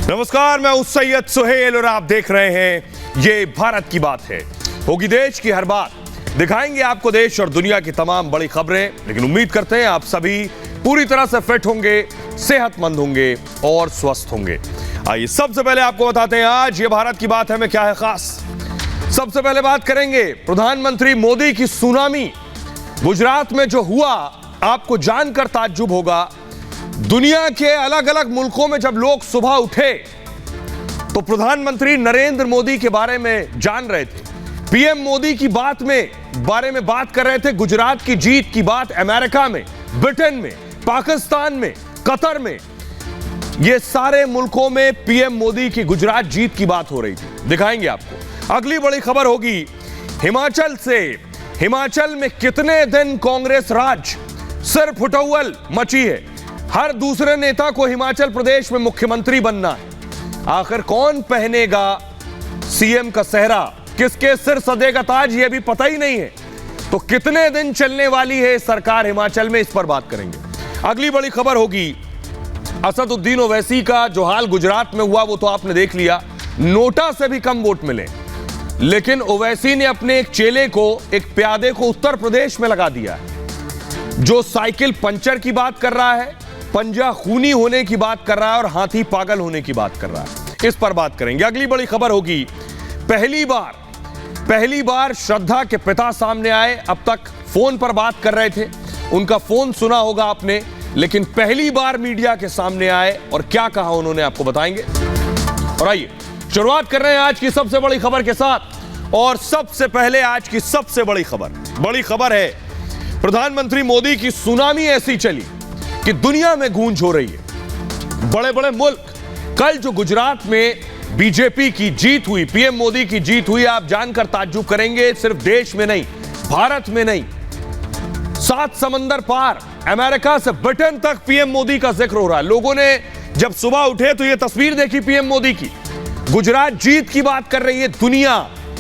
नमस्कार, मैं हूं सैयद सुहेल और आप देख रहे हैं ये भारत की बात है। होगी देश की हर बात, दिखाएंगे आपको देश और दुनिया की तमाम बड़ी खबरें। लेकिन उम्मीद करते हैं आप सभी पूरी तरह से फिट होंगे, सेहतमंद होंगे और स्वस्थ होंगे। आइए सबसे पहले आपको बताते हैं आज ये भारत की बात है में क्या है खास। सबसे पहले बात करेंगे प्रधानमंत्री मोदी की सुनामी। गुजरात में जो हुआ आपको जानकर ताज्जुब होगा। दुनिया के अलग अलग मुल्कों में जब लोग सुबह उठे तो प्रधानमंत्री नरेंद्र मोदी के बारे में जान रहे थे, पीएम मोदी की बारे में बात कर रहे थे। गुजरात की जीत की बात अमेरिका में, ब्रिटेन में, पाकिस्तान में, कतर में, ये सारे मुल्कों में पीएम मोदी की गुजरात जीत की बात हो रही थी। दिखाएंगे आपको। अगली बड़ी खबर होगी हिमाचल से। हिमाचल में कितने दिन कांग्रेस राज, सिर्फ हुटौल मची है। हर दूसरे नेता को हिमाचल प्रदेश में मुख्यमंत्री बनना है। आखिर कौन पहनेगा सीएम का सेहरा, किसके सिर सदेगा ताज, यह भी पता ही नहीं है। तो कितने दिन चलने वाली है सरकार हिमाचल में, इस पर बात करेंगे। अगली बड़ी खबर होगी असदुद्दीन ओवैसी का। जो हाल गुजरात में हुआ वो तो आपने देख लिया, नोटा से भी कम वोट मिले। लेकिन ओवैसी ने अपने एक चेले को, एक प्यादे को उत्तर प्रदेश में लगा दिया है। जो साइकिल पंचर की बात कर रहा है, पंजा खूनी होने की बात कर रहा है और हाथी पागल होने की बात कर रहा है। इस पर बात करेंगे। अगली बड़ी खबर होगी पहली बार श्रद्धा के पिता सामने आए। अब तक फोन पर बात कर रहे थे, उनका फोन सुना होगा आपने, लेकिन पहली बार मीडिया के सामने आए और क्या कहा उन्होंने आपको बताएंगे। और आइए शुरुआत कर रहे हैं आज की सबसे बड़ी खबर के साथ। और सबसे पहले आज की सबसे बड़ी खबर है प्रधानमंत्री मोदी की सुनामी ऐसी चली कि दुनिया में गूंज हो रही है। बड़े बड़े मुल्क, कल जो गुजरात में बीजेपी की जीत हुई, पीएम मोदी की जीत हुई, आप जानकर ताज्जुब करेंगे। सिर्फ देश में नहीं, भारत में नहीं, 7 समंदर पार, अमेरिका से ब्रिटेन तक पीएम मोदी का जिक्र हो रहा है। लोगों ने जब सुबह उठे तो यह तस्वीर देखी पीएम मोदी की। गुजरात जीत की बात कर रही है दुनिया।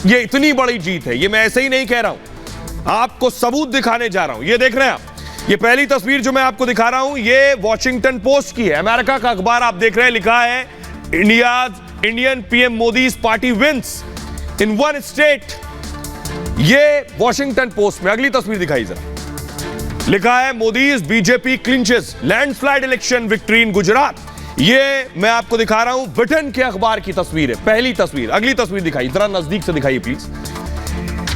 यह इतनी बड़ी जीत है, यह मैं ऐसे ही नहीं कह रहा हूं, आपको सबूत दिखाने जा रहा हूं। यह देख रहे हैं आप, ये पहली तस्वीर जो मैं आपको दिखा रहा हूं, ये वॉशिंगटन पोस्ट की है, अमेरिका का अखबार आप देख रहे हैं। लिखा है Indian PM Modi's party wins in one state. ये वॉशिंगटन पोस्ट में। अगली तस्वीर दिखाई जरा। लिखा है Modi's BJP clinches landslide election victory in Gujarat. ये मैं आपको दिखा रहा हूं, ब्रिटेन के अखबार की तस्वीर है, पहली तस्वीर। अगली तस्वीर दिखाई जरा, नजदीक से दिखाइए प्लीज।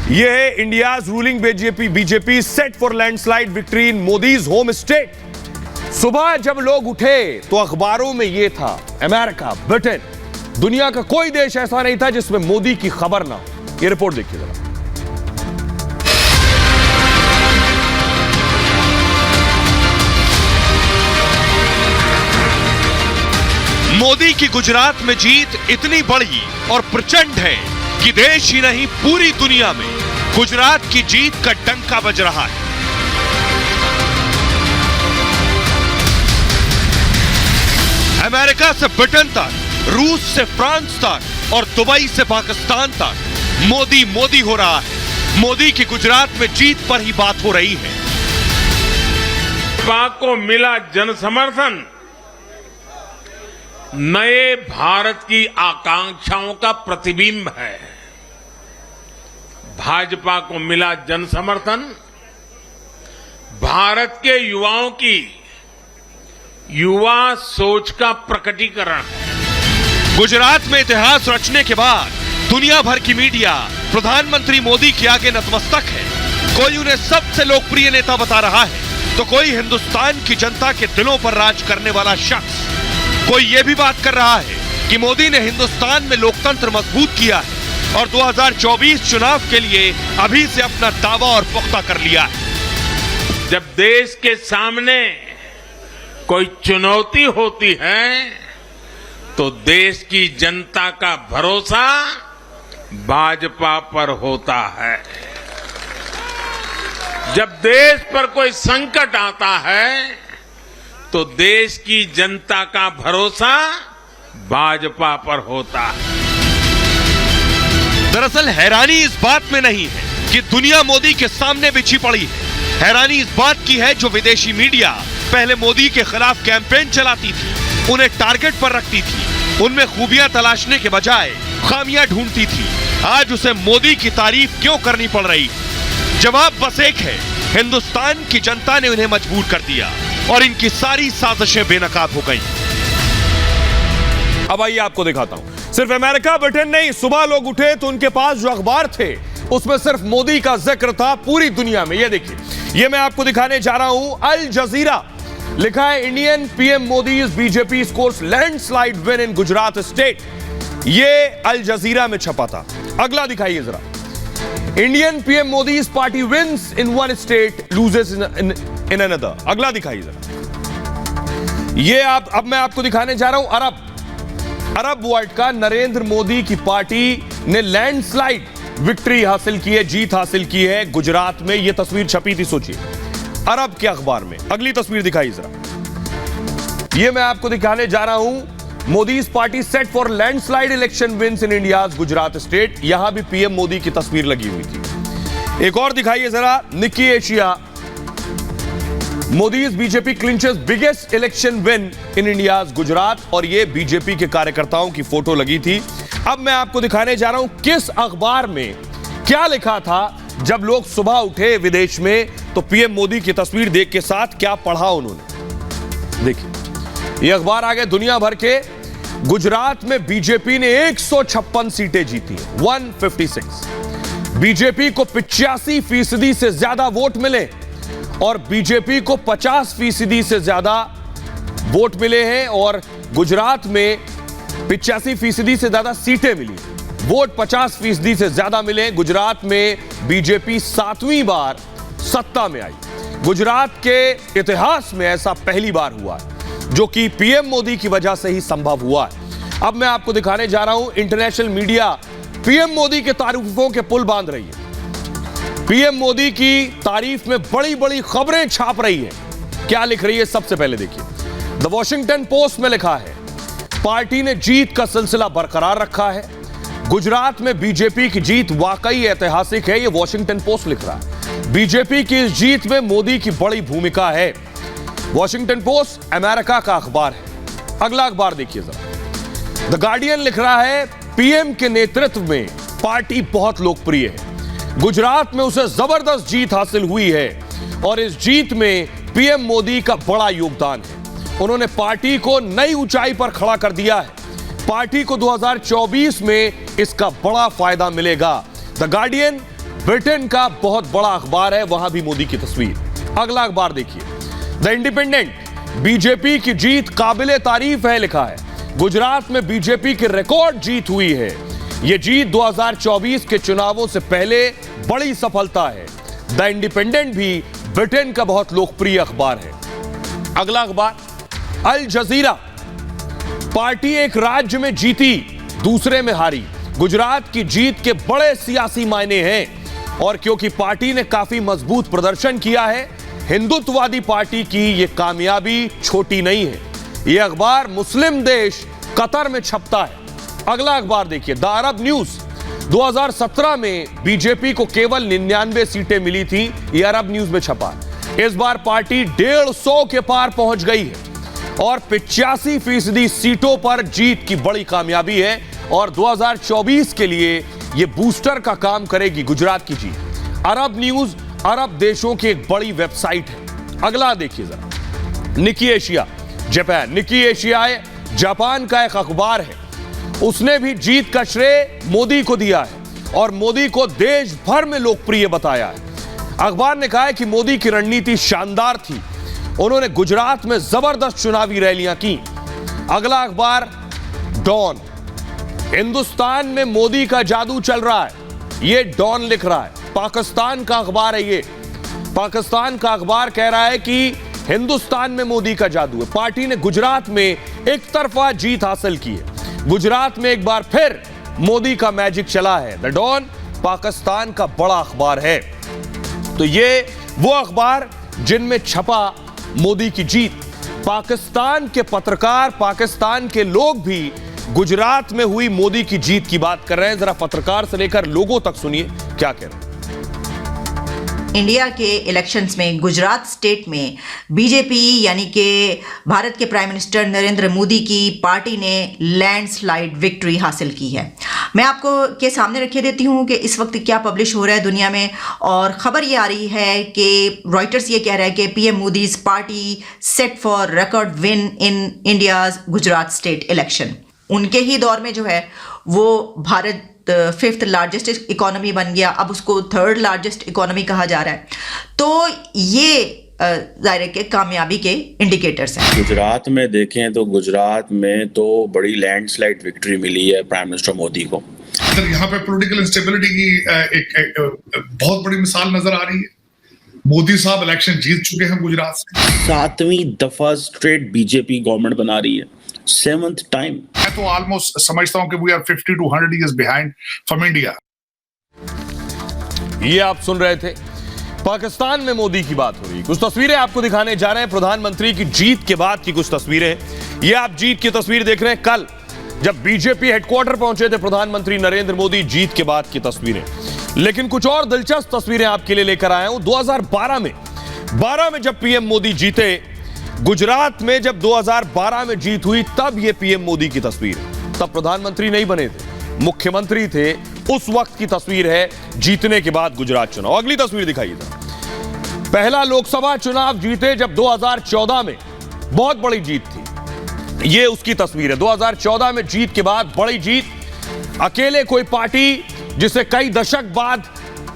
यह है India's ruling BJP set for landslide victory in Modi's home state. सुबह जब लोग उठे तो अखबारों में यह था, अमेरिका, ब्रिटेन, दुनिया का कोई देश ऐसा नहीं था जिसमें मोदी की खबर ना हो। यह रिपोर्ट देखिए जरा। मोदी की गुजरात में जीत इतनी बड़ी और प्रचंड है कि देश ही नहीं पूरी दुनिया में गुजरात की जीत का डंका बज रहा है। अमेरिका से ब्रिटेन तक, रूस से फ्रांस तक और दुबई से पाकिस्तान तक मोदी हो रहा है। मोदी की गुजरात में जीत पर ही बात हो रही है। भाजपा को मिला जन समर्थन नए भारत की आकांक्षाओं का प्रतिबिंब है। भाजपा को मिला जन समर्थन भारत के युवाओं की युवा सोच का प्रकटीकरण है। गुजरात में इतिहास रचने के बाद दुनिया भर की मीडिया प्रधानमंत्री मोदी के आगे नतमस्तक है। कोई उन्हें सबसे लोकप्रिय नेता बता रहा है तो कोई हिंदुस्तान की जनता के दिलों पर राज करने वाला शख्स। कोई यह भी बात कर रहा है कि मोदी ने हिंदुस्तान में लोकतंत्र मजबूत किया है और 2024 चुनाव के लिए अभी से अपना दावा और पुख्ता कर लिया है। जब देश के सामने कोई चुनौती होती है तो देश की जनता का भरोसा भाजपा पर होता है। जब देश पर कोई संकट आता है तो देश की जनता का भरोसा भाजपा पर होता है। दरअसल हैरानी इस बात में नहीं है कि दुनिया मोदी के सामने बिछी पड़ी है। हैरानी इस बात की है जो विदेशी मीडिया पहले मोदी के खिलाफ कैंपेन चलाती थी, उन्हें टारगेट पर रखती थी, उनमें खूबियां तलाशने के बजाय खामियां ढूंढती थी, आज उसे मोदी की तारीफ क्यों करनी पड़ रही? जवाब बस एक है, हिंदुस्तान की जनता ने उन्हें मजबूर कर दिया और इनकी सारी साजिशें बेनकाब हो गईं। अब आइए आपको दिखाता हूं। सिर्फ अमेरिका ब्रिटेन नहीं, सुबह लोग उठे तो उनके पास जो अखबार थे उसमें सिर्फ मोदी का जिक्र था पूरी दुनिया में। ये देखिए, ये मैं आपको दिखाने जा रहा हूं। अल जजीरा लिखा है, Indian PM Modi BJP scores landslide win in Gujarat state. ये अल जजीरा में छपा था। अगला दिखाइए जरा, Indian PM Modi party wins in one state loses in another. अगला दिखाइए जरा, ये अब मैं आपको दिखाने जा रहा हूं अरब वर्ल्ड का नरेंद्र मोदी की पार्टी ने लैंडस्लाइड विक्ट्री हासिल की है, जीत हासिल की है गुजरात में। यह तस्वीर छपी थी, सोचिए, अरब के अखबार में। अगली तस्वीर दिखाइए जरा, यह मैं आपको दिखाने जा रहा हूं, Modi's party set for landslide election wins in India's Gujarat state. यहां भी पीएम मोदी की तस्वीर लगी हुई थी। एक और दिखाइए जरा, Nikkei Asia, Modi's BJP clinches biggest election win in India's Gujarat. और यह बीजेपी के कार्यकर्ताओं की फोटो लगी थी। अब मैं आपको दिखाने जा रहा हूं किस अखबार में क्या लिखा था जब लोग सुबह उठे विदेश में, तो पीएम मोदी की तस्वीर देख के साथ क्या पढ़ा उन्होंने। देखिए, यह अखबार आ गए दुनिया भर के। गुजरात में बीजेपी ने 156 सीटें जीती, 156। बीजेपी को 85% से ज्यादा वोट मिले और बीजेपी को 50% से ज्यादा वोट मिले हैं और गुजरात में 85% से ज्यादा सीटें मिली। वोट 50% से ज्यादा मिले। गुजरात में बीजेपी 7वीं बार सत्ता में आई। गुजरात के इतिहास में ऐसा पहली बार हुआ है, जो कि पीएम मोदी की वजह से ही संभव हुआ है। अब मैं आपको दिखाने जा रहा हूं, इंटरनेशनल मीडिया पीएम मोदी के तारीफों के पुल बांध रही है। पीएम मोदी की तारीफ में बड़ी बड़ी खबरें छाप रही है। क्या लिख रही है, सबसे पहले देखिए। द वॉशिंगटन पोस्ट में लिखा है, पार्टी ने जीत का सिलसिला बरकरार रखा है। गुजरात में बीजेपी की जीत वाकई ऐतिहासिक है, यह वॉशिंगटन पोस्ट लिख रहा है। बीजेपी की इस जीत में मोदी की बड़ी भूमिका है। वॉशिंगटन पोस्ट अमेरिका का अखबार है। अगला अखबार देखिए जरा, द गार्डियन लिख रहा है, पीएम के नेतृत्व में पार्टी बहुत लोकप्रिय है। गुजरात में उसे जबरदस्त जीत हासिल हुई है और इस जीत में पीएम मोदी का बड़ा योगदान है। उन्होंने पार्टी को नई ऊंचाई पर खड़ा कर दिया है। पार्टी को 2024 में इसका बड़ा फायदा मिलेगा। द गार्डियन ब्रिटेन का बहुत बड़ा अखबार है, वहां भी मोदी की तस्वीर। अगला अखबार देखिए, द इंडिपेंडेंट, बीजेपी की जीत काबिले तारीफ है लिखा है। गुजरात में बीजेपी की रिकॉर्ड जीत हुई है। यह जीत 2024 के चुनावों से पहले बड़ी सफलता है। द इंडिपेंडेंट भी ब्रिटेन का बहुत लोकप्रिय अखबार है। अगला अखबार अल जजीरा, पार्टी एक राज्य में जीती, दूसरे में हारी। गुजरात की जीत के बड़े सियासी मायने हैं और क्योंकि पार्टी ने काफी मजबूत प्रदर्शन किया है, हिंदुत्ववादी पार्टी की यह कामयाबी छोटी नहीं है। यह अखबार मुस्लिम देश कतर में छपता है। अगला अखबार देखिए, द अरब न्यूज, 2017 में बीजेपी को केवल 99 सीटें मिली थी, यह अरब न्यूज में छपा। इस बार पार्टी 150 के पार पहुंच गई है और 85% सीटों पर जीत की बड़ी कामयाबी है और 2024 के लिए यह बूस्टर का काम करेगी गुजरात की जीत। अरब न्यूज अरब देशों की एक बड़ी वेबसाइट है। अगला देखिए जरा, निकी एशिया, जापान। निकी एशिया जापान का एक अखबार है, उसने भी जीत का श्रेय मोदी को दिया है और मोदी को देश भर में लोकप्रिय बताया है। अखबार ने कहा है कि मोदी की रणनीति शानदार थी, उन्होंने गुजरात में जबरदस्त चुनावी रैलियां की। अगला अखबार डॉन, हिंदुस्तान में मोदी का जादू चल रहा है, यह डॉन लिख रहा है। पाकिस्तान का अखबार है, ये पाकिस्तान का अखबार कह रहा है कि हिंदुस्तान में मोदी का जादू है। पार्टी ने गुजरात में एक तरफा जीत हासिल की है। गुजरात में एक बार फिर मोदी का मैजिक चला है। द डॉन पाकिस्तान का बड़ा अखबार है। तो ये वो अखबार जिनमें छपा मोदी की जीत। पाकिस्तान के पत्रकार, पाकिस्तान के लोग भी गुजरात में हुई मोदी की जीत की बात कर रहे हैं। जरा पत्रकार से लेकर लोगों तक सुनिए क्या कह रहे हैं। इंडिया के इलेक्शंस में गुजरात स्टेट में बीजेपी यानी कि भारत के प्राइम मिनिस्टर नरेंद्र मोदी की पार्टी ने लैंडस्लाइड विक्ट्री हासिल की है। मैं आपको के सामने रखे देती हूँ कि इस वक्त क्या पब्लिश हो रहा है दुनिया में, और ख़बर ये आ रही है कि रॉयटर्स ये कह रहा है कि PM Modi's party set for record win in India's Gujarat state election. उनके ही दौर में जो है वो भारत फिफ्थ लार्जेस्ट इकोनॉमी बन गया, अब उसको थर्ड लार्जेस्ट इकोनॉमी कहा जा रहा है। तो ये ज़ाहिर के कामयाबी के इंडिकेटर्स हैं। गुजरात में देखें तो गुजरात में तो बड़ी लैंडस्लाइड विक्ट्री मिली है प्राइम मिनिस्टर मोदी को। सर यहाँ पे पॉलिटिकल इंस्टेबिलिटी की एक बहुत बड़ी मिसाल नजर आ रही है। मोदी साहब इलेक्शन जीत चुके हैं गुजरात से, 7वीं दफा स्ट्रेट बीजेपी गवर्नमेंट बना रही है, 7th टाइम। मैं तो ऑलमोस्ट समझता हूं कि we are 50 to 100 years behind from India। ये आप सुन रहे थे, पाकिस्तान में मोदी की बात हो रही। कुछ तस्वीरें आपको दिखाने जा रहे हैं प्रधानमंत्री की जीत के बाद की कुछ तस्वीरें। ये आप जीत की तस्वीर देख रहे हैं। कल जब बीजेपी हेडक्वार्टर पहुंचे थे प्रधानमंत्री नरेंद्र मोदी, जीत के बाद की तस्वीरें। लेकिन कुछ और दिलचस्प तस्वीरें आपके लिए लेकर आया हूं। 2012 में जब पीएम मोदी जीते गुजरात में, जब 2012 में जीत हुई तब ये पीएम मोदी की तस्वीर है। तब प्रधानमंत्री नहीं बने थे, मुख्यमंत्री थे। उस वक्त की तस्वीर है जीतने के बाद गुजरात चुनाव। अगली तस्वीर दिखाइए। पहला लोकसभा चुनाव जीते जब 2014 में, बहुत बड़ी जीत थी। ये उसकी तस्वीर है। 2014 में जीत के बाद बड़ी जीत। अकेले कोई पार्टी जिसे कई दशक बाद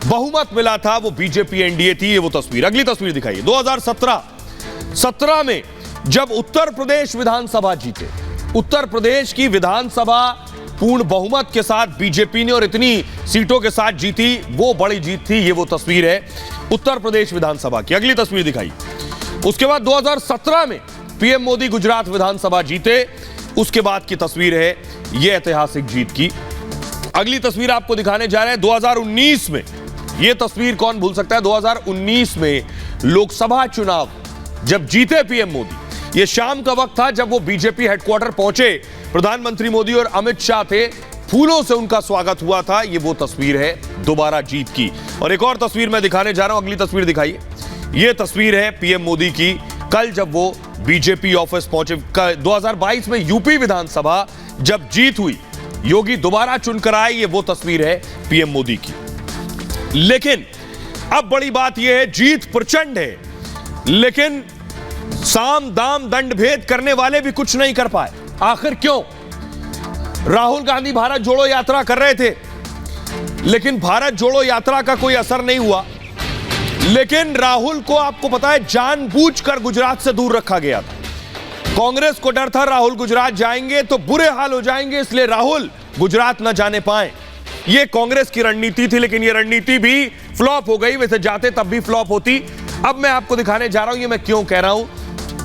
बहुमत मिला था वो बीजेपी एनडीए थी। ये वो तस्वीर। अगली तस्वीर दिखाइए। 2017 में जब उत्तर प्रदेश विधानसभा जीते, उत्तर प्रदेश की विधानसभा पूर्ण बहुमत के साथ बीजेपी ने और इतनी सीटों के साथ जीती, वो बड़ी जीत थी। ये वो तस्वीर है उत्तर प्रदेश विधानसभा की। अगली तस्वीर दिखाई। उसके बाद 2017 में पीएम मोदी गुजरात विधानसभा जीते, उसके बाद की तस्वीर है ये ऐतिहासिक जीत की। अगली तस्वीर आपको दिखाने जा रहे हैं 2019 में। ये तस्वीर कौन भूल सकता है। 2019 में लोकसभा चुनाव जब जीते पीएम मोदी, ये शाम का वक्त था जब वो बीजेपी हेडक्वार्टर पहुंचे। प्रधानमंत्री मोदी और अमित शाह थे, फूलों से उनका स्वागत हुआ था। ये वो तस्वीर है दोबारा जीत की। और एक और तस्वीर मैं दिखाने जा रहा हूं। अगली तस्वीर दिखाइए। ये तस्वीर है पीएम मोदी की कल जब वो बीजेपी ऑफिस पहुंचे। 2022 में यूपी विधानसभा जब जीत हुई, योगी दोबारा चुनकर आए। ये वो तस्वीर है पीएम मोदी की। लेकिन अब बड़ी बात यह है, जीत प्रचंड है लेकिन साम दाम दंड भेद करने वाले भी कुछ नहीं कर पाए। आखिर क्यों? राहुल गांधी भारत जोड़ो यात्रा कर रहे थे लेकिन भारत जोड़ो यात्रा का कोई असर नहीं हुआ। लेकिन राहुल को, आपको पता है, जानबूझकर गुजरात से दूर रखा गया था। कांग्रेस को डर था राहुल गुजरात जाएंगे तो बुरे हाल हो जाएंगे, इसलिए राहुल गुजरात न जाने पाए। यह कांग्रेस की रणनीति थी, लेकिन यह रणनीति भी फ्लॉप हो गई। वैसे जाते तब भी फ्लॉप होती। अब मैं आपको दिखाने जा रहा हूं, ये मैं क्यों कह रहा हूं,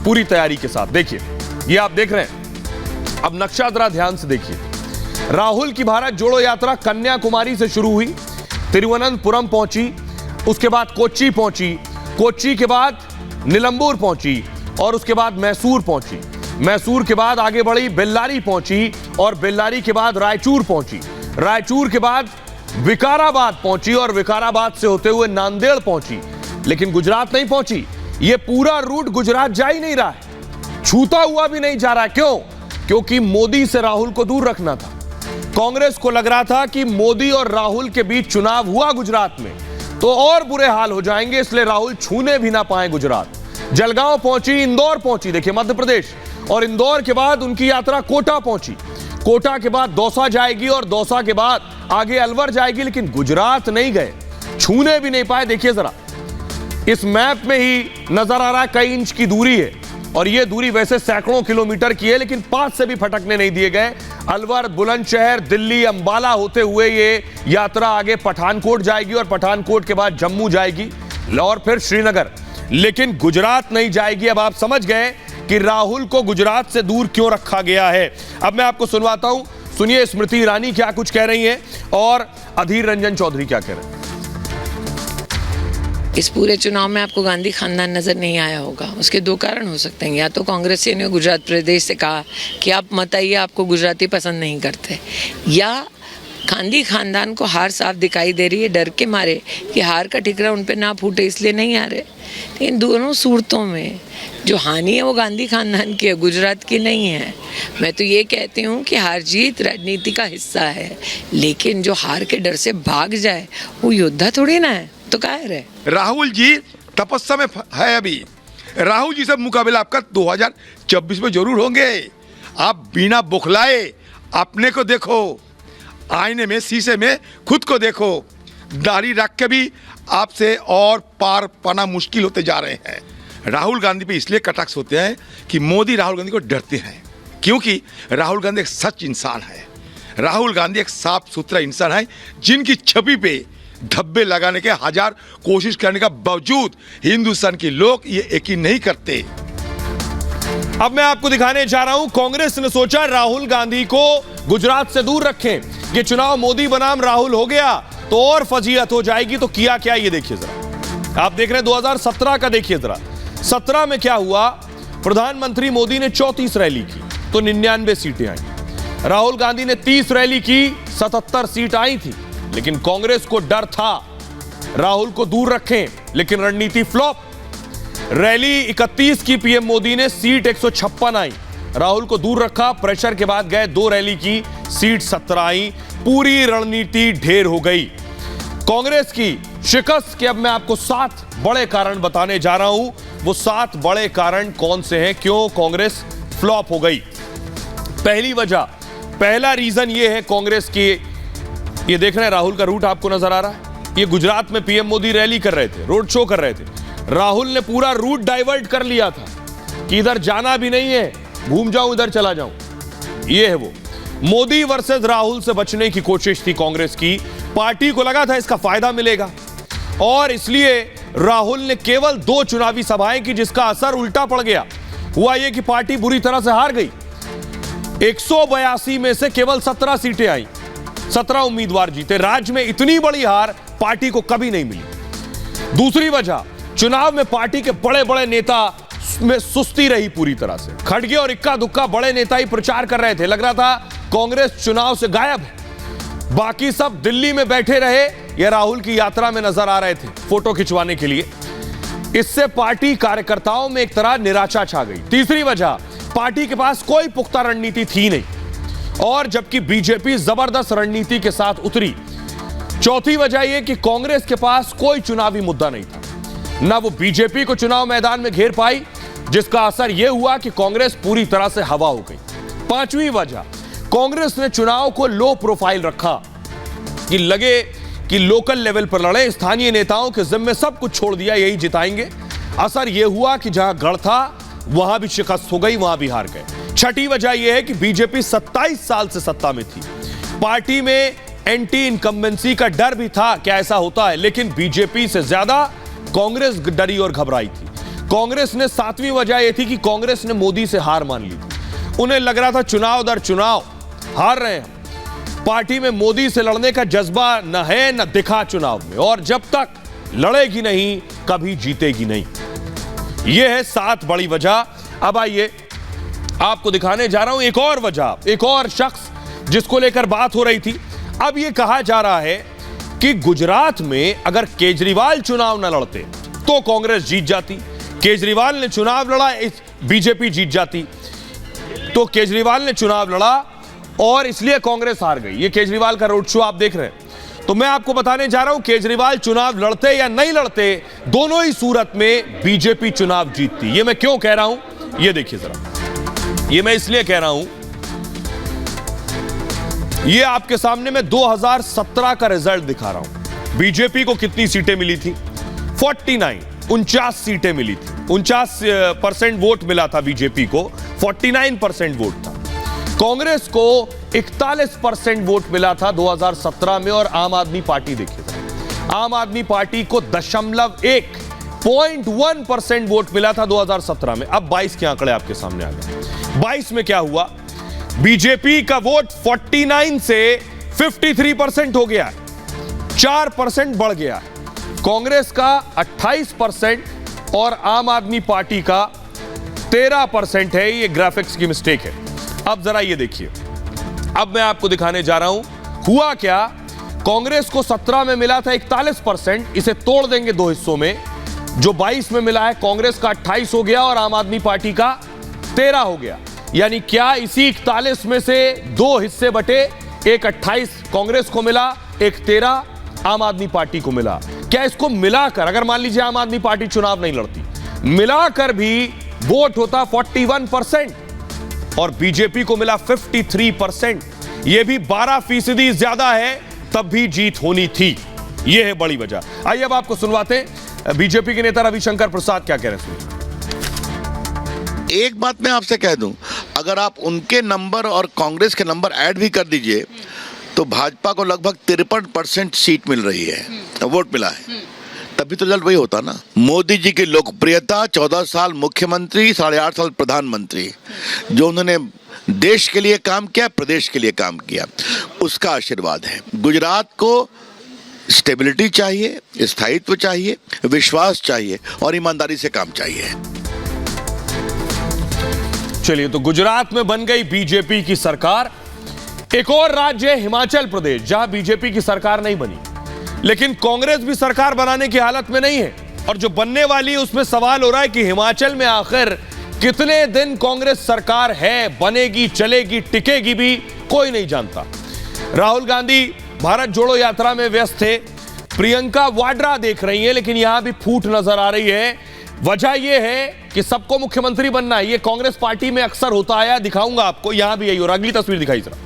पूरी तैयारी के साथ। देखिए, ये आप देख रहे हैं। अब नक्शा जरा ध्यान से देखिए। राहुल की भारत जोड़ो यात्रा कन्याकुमारी से शुरू हुई, तिरुवनंतपुरम पहुंची, उसके बाद कोच्चि पहुंची, कोच्चि के बाद निलंबूर पहुंची और उसके बाद मैसूर पहुंची। मैसूर के बाद आगे बढ़ी, बेल्लारी पहुंची और बेल्लारी के बाद रायचूर पहुंची। रायचूर के बाद विकाराबाद पहुंची और विकाराबाद से होते हुए नांदेड़ पहुंची। लेकिन गुजरात नहीं पहुंची। यह पूरा रूट गुजरात जा ही नहीं रहा है, छूता हुआ भी नहीं जा रहा है। क्यों? क्योंकि मोदी से राहुल को दूर रखना था। कांग्रेस को लग रहा था कि मोदी और राहुल के बीच चुनाव हुआ गुजरात में तो और बुरे हाल हो जाएंगे, इसलिए राहुल छूने भी ना पाए गुजरात। जलगांव पहुंची, इंदौर पहुंची, देखिए मध्य प्रदेश, और इंदौर के बाद उनकी यात्रा कोटा पहुंची। कोटा के बाद दौसा जाएगी और दौसा के बाद आगे अलवर जाएगी, लेकिन गुजरात नहीं गए, छूने भी नहीं पाए। देखिए जरा, इस मैप में ही नजर आ रहा है कई इंच की दूरी है और यह दूरी वैसे सैकड़ों किलोमीटर की है, लेकिन पास से भी फटकने नहीं दिए गए। अलवर, बुलंदशहर, दिल्ली, अंबाला होते हुए ये यात्रा आगे पठानकोट जाएगी और पठानकोट के बाद जम्मू जाएगी और फिर श्रीनगर, लेकिन गुजरात नहीं जाएगी। अब आप समझ गए कि राहुल को गुजरात से दूर क्यों रखा गया है। अब मैं आपको सुनवाता हूं, सुनिए स्मृति ईरानी क्या कुछ कह रही हैं और अधीर रंजन चौधरी क्या कह रहे हैं। इस पूरे चुनाव में आपको गांधी खानदान नजर नहीं आया होगा। उसके दो कारण हो सकते हैं। या तो कांग्रेसियों ने गुजरात प्रदेश से कहा कि आप मत आइए, आपको गुजराती पसंद नहीं करते, या गांधी खानदान को हार साफ दिखाई दे रही है, डर के मारे कि हार का ठिकरा उन पे ना फूटे इसलिए नहीं आ रहे। लेकिन दोनों सूरतों में जो हानि है वो गांधी खानदान की है, गुजरात की नहीं है। मैं तो ये कहती हूँ कि हार जीत राजनीति का हिस्सा है, लेकिन जो हार के डर से भाग जाए वो योद्धा थोड़ी ना है, तो कायर है। राहुल जी तपस्या में है अभी। राहुल जी से मुकाबला आपका 2024 में जरूर होंगे। आप बिना बौखलाए अपने को देखो, आईने में शीशे में खुद को देखो। दाढ़ी रख के भी आपसे और पार पाना मुश्किल होते जा रहे हैं। राहुल गांधी पे इसलिए कटाक्ष होते हैं कि मोदी राहुल गांधी को डरते हैं, क्योंकि राहुल गांधी एक सच इंसान है। राहुल गांधी एक साफ सुथरा इंसान है, जिनकी छवि पे धब्बे लगाने के हजार कोशिश करने का बावजूद हिंदुस्तान के लोग ये यकीन नहीं करते। अब मैं आपको दिखाने जा रहा हूं, कांग्रेस ने सोचा राहुल गांधी को गुजरात से दूर रखें, ये चुनाव मोदी बनाम राहुल हो गया तो और फजीहत हो जाएगी। तो किया क्या, ये देखिए जरा। आप देख रहे हैं 2017 का, देखिए जरा 17 में क्या हुआ। प्रधानमंत्री मोदी ने 34 रैली की तो 99 सीटें आई। राहुल गांधी ने 30 रैली की, 77 सीट आई थी। लेकिन कांग्रेस को डर था राहुल को दूर रखें, लेकिन रणनीति फ्लॉप। रैली 31 की पीएम मोदी ने, सीट 156 आई। राहुल को दूर रखा, प्रेशर के बाद गए 2 रैली की, सीट 17 आई। पूरी रणनीति ढेर हो गई कांग्रेस की शिकस्त के। अब मैं आपको 7 बड़े कारण बताने जा रहा हूं। वो 7 बड़े कारण कौन से हैं, क्यों कांग्रेस फ्लॉप हो गई। पहली वजह, पहला रीजन ये है कांग्रेस की, ये देख रहे हैं राहुल का रूट आपको नजर आ रहा है। ये गुजरात में पीएम मोदी रैली कर रहे थे, रोड शो कर रहे थे। राहुल ने पूरा रूट डाइवर्ट कर लिया था कि इधर जाना भी नहीं है, घूम जाऊं इधर चला जाऊं। ये है वो मोदी वर्सेस राहुल से बचने की कोशिश थी कांग्रेस की। पार्टी को लगा था इसका फायदा मिलेगा और इसलिए राहुल ने केवल 2 चुनावी सभाएं की, जिसका असर उल्टा पड़ गया। हुआ यह कि पार्टी बुरी तरह से हार गई। 182 में से केवल 17 सीटें आई, 17 उम्मीदवार जीते। राज्य में इतनी बड़ी हार पार्टी को कभी नहीं मिली। दूसरी वजह, चुनाव में पार्टी के बड़े बड़े नेता में सुस्ती रही पूरी तरह से। खड़गे और इक्का दुक्का बड़े नेता ही प्रचार कर रहे थे, लग रहा था कांग्रेस चुनाव से गायब है। बाकी सब दिल्ली में बैठे रहे या राहुल की यात्रा में नजर आ रहे थे फोटो खिंचवाने के लिए। इससे पार्टी कार्यकर्ताओं में एक तरह निराशा छा गई। तीसरी वजह, पार्टी के पास कोई पुख्ता रणनीति थी नहीं, और जबकि बीजेपी जबरदस्त रणनीति के साथ उतरी। चौथी वजह यह कि कांग्रेस के पास कोई चुनावी मुद्दा नहीं था, ना वो बीजेपी को चुनाव मैदान में घेर पाई, जिसका असर यह हुआ कि कांग्रेस पूरी तरह से हवा हो गई। पांचवी वजह, कांग्रेस ने चुनाव को लो प्रोफाइल रखा कि लगे कि लोकल लेवल पर लड़े, स्थानीय नेताओं के जिम्मे सब कुछ छोड़ दिया, यही जिताएंगे। असर यह हुआ कि जहां गढ़ था वहां भी शिकस्त हो गई, वहां भी हार गए। छठी वजह यह है कि बीजेपी 27 साल से सत्ता में थी, पार्टी में एंटी इनकम्बेंसी का डर भी था, क्या ऐसा होता है, लेकिन बीजेपी से ज्यादा कांग्रेस डरी और घबराई थी। कांग्रेस ने 7वीं वजह यह थी कि कांग्रेस ने मोदी से हार मान ली। उन्हें लग रहा था चुनाव दर चुनाव हार रहे हैं, पार्टी में मोदी से लड़ने का जज्बा न है न दिखा चुनाव में, और जब तक लड़ेगी नहीं कभी जीतेगी नहीं। यह है 7 बड़ी वजह। अब आइए आपको दिखाने जा रहा हूं एक और वजह, एक और शख्स जिसको लेकर बात हो रही थी। अब यह कहा जा रहा है कि गुजरात में अगर केजरीवाल चुनाव न लड़ते तो कांग्रेस जीत जाती। केजरीवाल ने चुनाव लड़ा, बीजेपी जीत जाती। तो केजरीवाल ने चुनाव लड़ा और इसलिए कांग्रेस हार गई। ये केजरीवाल का रोड शो आप देख रहे हैं। तो मैं आपको बताने जा रहा हूं, केजरीवाल चुनाव लड़ते या नहीं लड़ते, दोनों ही सूरत में बीजेपी चुनाव जीतती। ये मैं क्यों कह रहा हूं, ये देखिए जरा। ये मैं इसलिए कह रहा हूं, ये आपके सामने मैं 2017 का रिजल्ट दिखा रहा हूं। बीजेपी को कितनी सीटें मिली थी? 49 सीटें मिली थी। 49% वोट मिला था बीजेपी को, 49% वोट था। कांग्रेस को 41% वोट मिला था 2017 में, और आम आदमी पार्टी देखिए, आम आदमी पार्टी को 0.1% वोट मिला था 2017 में। अब 22 के आंकड़े आपके सामने आ गए। 22 में क्या हुआ, बीजेपी का वोट 49 से 53% हो गया, 4% बढ़ गया। कांग्रेस का 28% और आम आदमी पार्टी का 13% है। ये ग्राफिक्स की मिस्टेक है। अब जरा ये देखिए, अब मैं आपको दिखाने जा रहा हूं हुआ क्या, कांग्रेस को 17 में मिला था 41%, इसे तोड़ देंगे दो हिस्सों में, जो 22 में मिला है कांग्रेस का 28 हो गया और आम आदमी पार्टी का 13 हो गया। यानी क्या इसी 41 में से दो हिस्से बटे, एक 28 कांग्रेस को मिला, एक 13 आम आदमी पार्टी को मिला। क्या इसको मिलाकर, अगर मान लीजिए आम आदमी पार्टी चुनाव नहीं लड़ती, मिलाकर भी वोट होता 41% और बीजेपी को मिला 53%, यह भी 12% ज्यादा है, तब भी जीत होनी थी। यह है बड़ी वजह। आइए अब आपको सुनवाते हैं बीजेपी के नेता रविशंकर प्रसाद क्या कह रहे हैं। एक बात मैं आपसे कह दूं, अगर आप उनके नंबर और कांग्रेस के नंबर ऐड भी कर दीजिए तो भाजपा को लगभग 53% सीट मिल रही है, वोट मिला है। तभी तो रिजल्ट वही होता ना। मोदी जी की लोकप्रियता, 14 साल मुख्यमंत्री, 8.5 साल प्रधानमंत्री, जो उन्होंने देश के लिए काम किया, प्रदेश के लिए काम किया, उसका आशीर्वाद है। गुजरात को स्टेबिलिटी चाहिए, स्थायित्व चाहिए, विश्वास चाहिए और ईमानदारी से काम चाहिए। चलिए, तो गुजरात में बन गई बीजेपी की सरकार। एक और राज्य है हिमाचल प्रदेश, जहां बीजेपी की सरकार नहीं बनी, लेकिन कांग्रेस भी सरकार बनाने की हालत में नहीं है, और जो बनने वाली है उसमें सवाल हो रहा है कि हिमाचल में आखिर कितने दिन कांग्रेस सरकार है, बनेगी, चलेगी, टिकेगी भी कोई नहीं जानता। राहुल गांधी भारत जोड़ो यात्रा में व्यस्त थे, प्रियंका वाड्रा देख रही हैं, लेकिन यहां भी फूट नजर आ रही है। वजह यह है कि सबको मुख्यमंत्री बनना है, यह कांग्रेस पार्टी में अक्सर होता आया। दिखाऊंगा आपको, यहां भी यही हो रहा। अगली तस्वीर दिखाई जरा,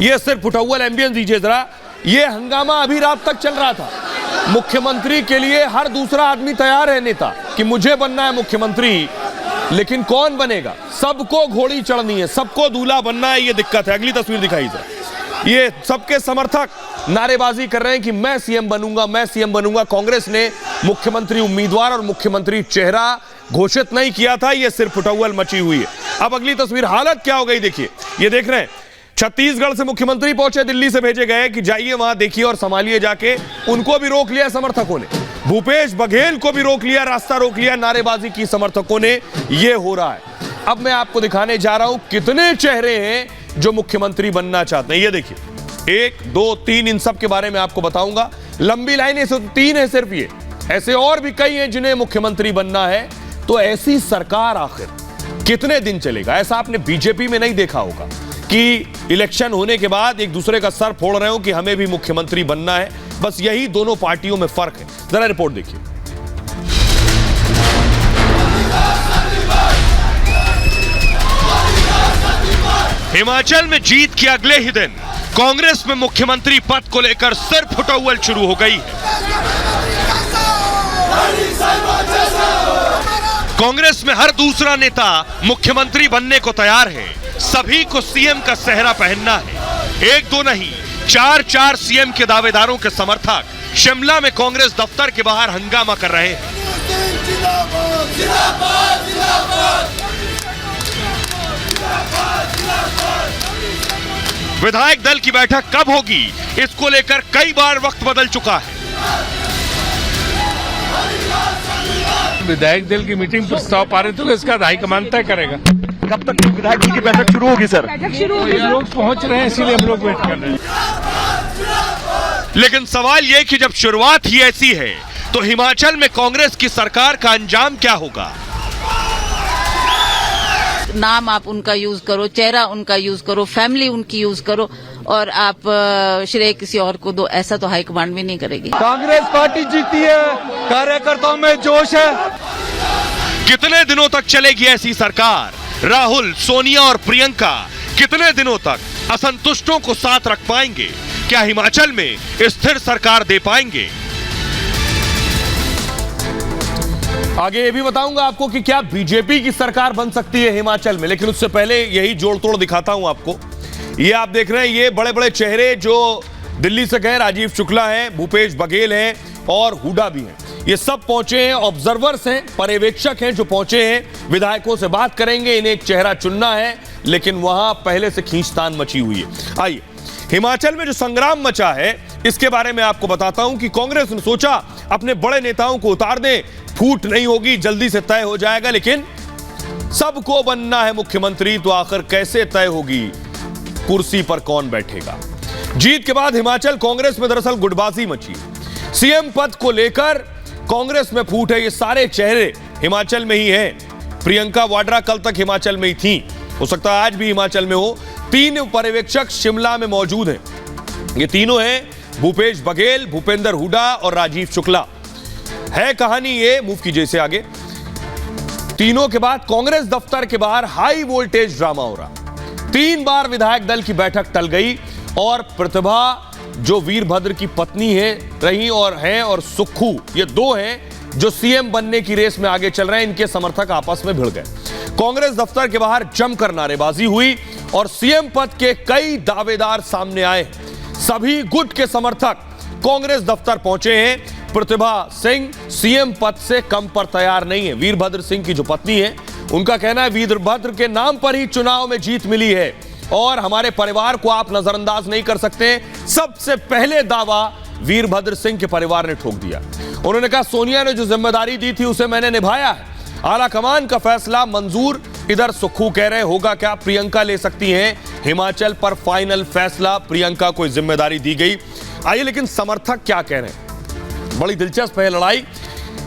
यह सिर्फ उठा एम्बियंस दीजिए जरा। यह हंगामा अभी रात तक चल रहा था। मुख्यमंत्री के लिए हर दूसरा आदमी तैयार है, नेता, कि मुझे बनना है मुख्यमंत्री, लेकिन कौन बनेगा? सबको घोड़ी चढ़नी है, सबको दूल्हा बनना है, यह दिक्कत है। अगली तस्वीर दिखाई जरा। ये सबके समर्थक नारेबाजी कर रहे हैं कि मैं सीएम बनूंगा, मैं सीएम बनूंगा। कांग्रेस ने मुख्यमंत्री उम्मीदवार और मुख्यमंत्री चेहरा घोषित नहीं किया था, यह सिर्फ उठौल मची हुई है। अब अगली तस्वीर, हालत क्या हो गई देखिए। ये देख रहे हैं, छत्तीसगढ़ से मुख्यमंत्री पहुंचे, दिल्ली से भेजे गए कि जाइए वहां देखिए और संभालिए जाके। उनको भी रोक लिया समर्थकों ने, भूपेश बघेल को भी रोक लिया, रास्ता रोक लिया, नारेबाजी की समर्थकों ने। यह हो रहा है। अब मैं आपको दिखाने जा रहा हूं कितने चेहरे हैं जो मुख्यमंत्री बनना चाहते हैं। ये देखिए, 1, 2, 3, इन सब के बारे में आपको बताऊंगा। लंबी लाइन है, 3 है सिर्फ ये, ऐसे और भी कई हैं जिन्हें मुख्यमंत्री बनना है। तो ऐसी सरकार आखिर कितने दिन चलेगा? ऐसा आपने बीजेपी में नहीं देखा होगा कि इलेक्शन होने के बाद एक दूसरे का सर फोड़ रहे हो कि हमें भी मुख्यमंत्री बनना है। बस यही दोनों पार्टियों में फर्क है। जरा रिपोर्ट देखिए। हिमाचल में जीत के अगले ही दिन कांग्रेस में मुख्यमंत्री पद को लेकर सिर फुटौल शुरू हो गई है। कांग्रेस में हर दूसरा नेता मुख्यमंत्री बनने को तैयार है। सभी को सीएम का सेहरा पहनना है। 1, 2 नहीं, 4 सीएम के दावेदारों के समर्थक शिमला में कांग्रेस दफ्तर के बाहर हंगामा कर रहे हैं। विधायक दल की बैठक कब होगी, इसको लेकर कई बार वक्त बदल चुका है। विधायक दल की मीटिंग प्रस्ताव पारित होगा, इसका हाईकमान तय करेगा। कब तक विधायक दल की बैठक शुरू होगी सर? लोग पहुंच रहे हैं, इसीलिए हम लोग वेट कर रहे हैं। लेकिन सवाल यह कि जब शुरुआत ही ऐसी है तो हिमाचल में कांग्रेस की सरकार का अंजाम क्या होगा? नाम आप उनका यूज करो, चेहरा उनका यूज करो, फैमिली उनकी यूज करो और आप श्रेय किसी और को दो, ऐसा तो हाईकमांड भी नहीं करेगी। कांग्रेस पार्टी जीती है, कार्यकर्ताओं में जोश है। कितने दिनों तक चलेगी ऐसी सरकार? राहुल, सोनिया और प्रियंका कितने दिनों तक असंतुष्टों को साथ रख पाएंगे? क्या हिमाचल में स्थिर सरकार दे पाएंगे? आगे ये भी बताऊंगा आपको कि क्या बीजेपी की सरकार बन सकती है हिमाचल में, लेकिन उससे पहले यही जोड़ तोड़ दिखाता हूं आपको। ये आप देख रहे हैं, ये बड़े बड़े चेहरे जो दिल्ली से गए, राजीव शुक्ला हैं, भूपेश बघेल हैं और हुड्डा भी हैं। ये सब पहुंचे हैं, ऑब्जर्वर्स हैं, पर्यवेक्षक हैं जो पहुंचे हैं। विधायकों से बात करेंगे, इन्हें एक चेहरा चुनना है, लेकिन वहां पहले से खींचतान मची हुई है। आइए, हिमाचल में जो संग्राम मचा है इसके बारे में आपको बताता हूं कि कांग्रेस ने सोचा अपने बड़े नेताओं को उतार दें, फूट नहीं होगी, जल्दी से तय हो जाएगा। लेकिन सबको बनना है मुख्यमंत्री, तो आखिर कैसे तय होगी? कुर्सी पर कौन बैठेगा? जीत के बाद हिमाचल कांग्रेस में दरअसल गुटबाजी मची। सीएम पद को लेकर कांग्रेस में फूट है। ये सारे चेहरे हिमाचल में ही हैं। प्रियंका वाड्रा कल तक हिमाचल में ही थी, हो सकता है आज भी हिमाचल में हो। 3 पर्यवेक्षक शिमला में मौजूद हैं। ये तीनों हैं भूपेश बघेल, भूपेंद्र हुड्डा और राजीव शुक्ला। है कहानी ये, मूव कीजिए इसे आगे। तीनों के बाद कांग्रेस दफ्तर के बाहर हाई वोल्टेज ड्रामा हो रहा। 3 बार विधायक दल की बैठक टल गई और प्रतिभा जो वीरभद्र की पत्नी है रही और सुक्खू, ये 2 हैं जो सीएम बनने की रेस में आगे चल रहे हैं। इनके समर्थक आपस में भिड़ गए। कांग्रेस दफ्तर के बाहर जमकर नारेबाजी हुई और सीएम पद के कई दावेदार सामने आए। सभी गुट के समर्थक कांग्रेस दफ्तर पहुंचे हैं। प्रतिभा सिंह सीएम पद से कम पर तैयार नहीं है। वीरभद्र सिंह की जो पत्नी है, उनका कहना है वीरभद्र के नाम पर ही चुनाव में जीत मिली है और हमारे परिवार को आप नजरअंदाज नहीं कर सकते। सबसे पहले दावा वीरभद्र सिंह के परिवार ने ठोक दिया। उन्होंने कहा सोनिया ने जो जिम्मेदारी दी थी उसे मैंने निभाया है। आला कमान का फैसला मंजूर। इधर सुक्खू कह रहे होगा क्या, प्रियंका ले सकती हैं हिमाचल पर फाइनल फैसला, प्रियंका को जिम्मेदारी दी गई। आइए लेकिन समर्थक क्या कह रहे हैं, बड़ी दिलचस्प है लड़ाई।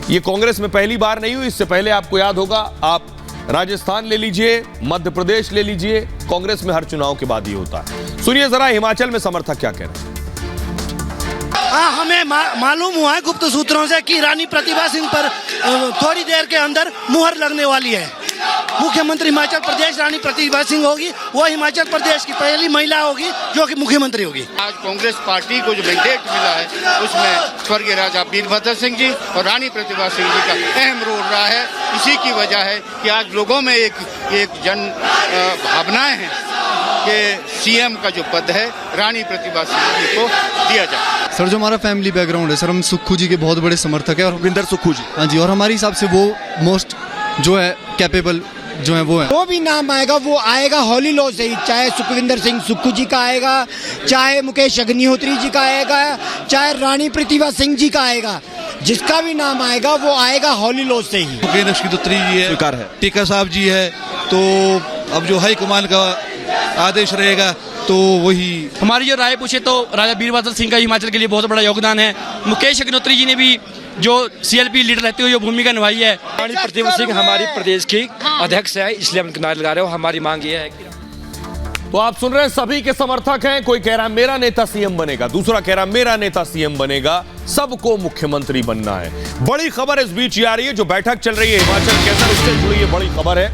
ये कांग्रेस में पहली बार नहीं हुई। इससे पहले आपको याद होगा, आप राजस्थान ले लीजिए, मध्य प्रदेश ले लीजिए, कांग्रेस में हर चुनाव के बाद ये होता है। सुनिए जरा हिमाचल में समर्थक क्या कह रहे हैं। हमें मालूम हुआ है गुप्त सूत्रों से कि रानी प्रतिभा सिंह पर थोड़ी देर के अंदर मुहर लगने वाली है। मुख्यमंत्री हिमाचल प्रदेश रानी प्रतिभा सिंह होगी। वो हिमाचल प्रदेश की पहली महिला होगी जो कि मुख्यमंत्री होगी। आज कांग्रेस पार्टी को जो मैंडेट मिला है उसमें स्वर्गीय राजा वीरभद्र सिंह जी और रानी प्रतिभा सिंह जी का अहम रोल रहा है। इसी की वजह है कि आज लोगों में एक जन भावनाएं हैं कि सीएम का जो पद है रानी प्रतिभा सिंह जी को दिया जाए। सर जो हमारा फैमिली बैकग्राउंड है सर, हम सुक्खू जी के बहुत बड़े समर्थक हैं और भूपेंद्र सुक्खू जी, हाँ जी, और हमारे हिसाब से वो मोस्ट जो है कैपेबल जो है वो है। वो भी नाम आएगा वो आएगा हॉली लॉ से ही, चाहे सुखविंदर सिंह सुक्खू जी का आएगा, चाहे मुकेश अग्निहोत्री जी का आएगा, चाहे रानी प्रतिभा सिंह जी का आएगा। जिसका भी नाम आएगा वो आएगा हॉली लॉ से ही। मुकेश अग्निहोत्री जी है, स्वीकार है, टीका साहब जी है, तो अब जो हाईकमान का आदेश रहेगा तो वही। हमारी जो राय पूछे तो राजा वीरभद्र सिंह का हिमाचल के लिए बहुत बड़ा योगदान है। मुकेश अग्निहोत्री जी ने भी जो सीएलपी लीडर रहते हुए जो भूमिका निभाई है। रानी प्रतिभा सिंह हमारी प्रदेश की अध्यक्ष है, इसलिए हम किनारे लगा रहे हो। हमारी मांग ये है। तो आप सुन रहे हैं सभी के समर्थक हैं। कोई कह रहा है मेरा नेता सीएम बनेगा, दूसरा कह रहा है मेरा नेता सीएम बनेगा, सबको मुख्यमंत्री बनना है। बड़ी खबर इस बीच आ रही है, जो बैठक चल रही है हिमाचल के अंदर, उससे जुड़ी ये बड़ी खबर है।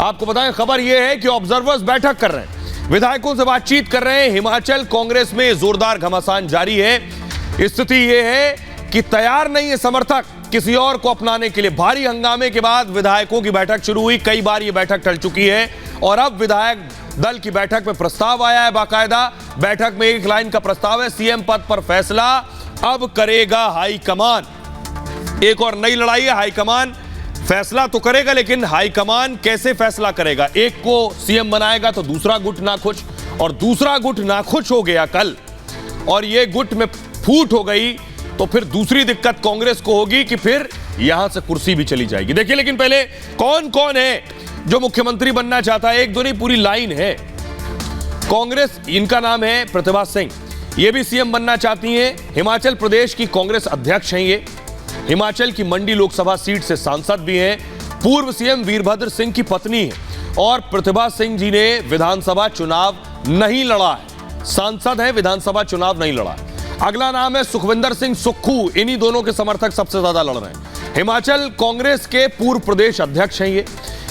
आपको बताएं, खबर यह है कि ऑब्जर्वर्स बैठक कर रहे हैं, विधायकों से बातचीत कर रहे हैं। हिमाचल कांग्रेस में जोरदार घमासान जारी है। स्थिति यह है कि तैयार नहीं है समर्थक किसी और को अपनाने के लिए। भारी हंगामे के बाद विधायकों की बैठक शुरू हुई। कई बार यह बैठक टल चुकी है और अब विधायक दल की बैठक में प्रस्ताव आया है। बाकायदा बैठक में एक लाइन का प्रस्ताव है, सीएम पद पर फैसला अब करेगा हाईकमान। एक और नई लड़ाई है, हाईकमान फैसला तो करेगा, लेकिन हाईकमान कैसे फैसला करेगा? एक को सीएम बनाएगा तो दूसरा गुट नाखुश, और दूसरा गुट नाखुश हो गया कल और ये गुट में फूट हो गई, तो फिर दूसरी दिक्कत कांग्रेस को होगी कि फिर यहां से कुर्सी भी चली जाएगी। देखिए लेकिन पहले कौन कौन है जो मुख्यमंत्री बनना चाहता है। एक दो नहीं, पूरी लाइन है। कांग्रेस, इनका नाम है प्रतिभा सिंह, ये भी सीएम बनना चाहती हैं। हिमाचल प्रदेश की कांग्रेस अध्यक्ष हैं ये। हिमाचल की मंडी लोकसभा सीट से सांसद भी हैं। पूर्व सीएम वीरभद्र सिंह की पत्नी है और प्रतिभा सिंह जी ने विधानसभा चुनाव नहीं लड़ा है, सांसद है, विधानसभा चुनाव नहीं लड़ा। अगला नाम है सुखविंदर सिंह सुक्खू। इन्हीं दोनों के समर्थक सबसे ज्यादा लड़ रहे हैं। हिमाचल कांग्रेस के पूर्व प्रदेश अध्यक्ष हैं ये।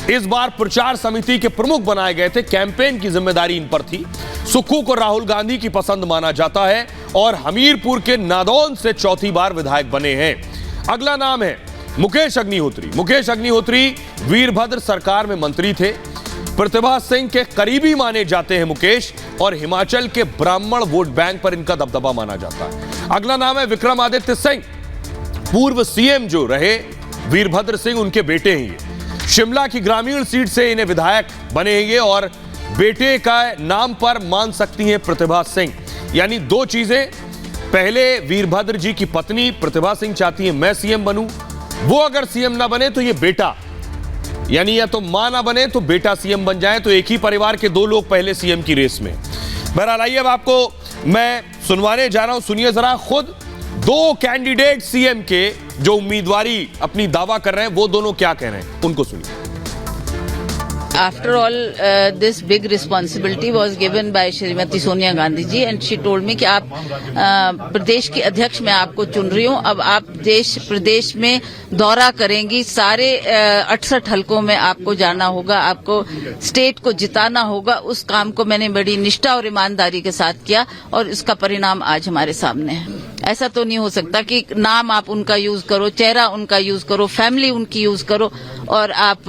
इस बार प्रचार समिति के प्रमुख बनाए गए थे, कैंपेन की जिम्मेदारी इन पर थी। सुक्खू को राहुल गांधी की पसंद माना जाता है और हमीरपुर के नादौन से चौथी बार विधायक बने हैं। अगला नाम है मुकेश अग्निहोत्री। मुकेश अग्निहोत्री वीरभद्र सरकार में मंत्री थे। प्रतिभा सिंह के करीबी माने जाते हैं मुकेश, और हिमाचल के ब्राह्मण वोट बैंक पर इनका दबदबा माना जाता है। अगला नाम है विक्रमादित्य सिंह। पूर्व सीएम जो रहे वीरभद्र सिंह, उनके बेटे हैं ये। शिमला की ग्रामीण सीट से इन्हें विधायक बनेंगे और बेटे का नाम पर मान सकती हैं प्रतिभा सिंह। यानी दो चीजें, पहले वीरभद्र जी की पत्नी प्रतिभा सिंह चाहती है मैं सीएम बनूं, वो अगर सीएम ना बने तो ये बेटा, यानी या तो मां ना बने तो बेटा सीएम बन जाए, तो एक ही परिवार के दो लोग पहले सीएम की रेस में। बहरहाल आइए अब आपको मैं सुनवाने जा रहा हूं, सुनिए जरा खुद दो कैंडिडेट सीएम के जो उम्मीदवारी अपनी दावा कर रहे हैं वो दोनों क्या कह रहे हैं, उनको सुनिए। After all, this big responsibility was given by Shrimati Sonia Gandhi ji and she told me कि आप प्रदेश के अध्यक्ष मैं आपको चुन रही हूँ। अब आप प्रदेश में दौरा करेंगी, सारे 68 हलकों में आपको जाना होगा, आपको स्टेट को जिताना होगा। उस काम को मैंने बड़ी निष्ठा और ईमानदारी के साथ किया और इसका परिणाम आज हमारे सामने है। ऐसा तो नहीं हो सकता कि नाम आप उनका यूज करो, चेहरा उनका यूज करो, फैमिली उनकी यूज करो और आप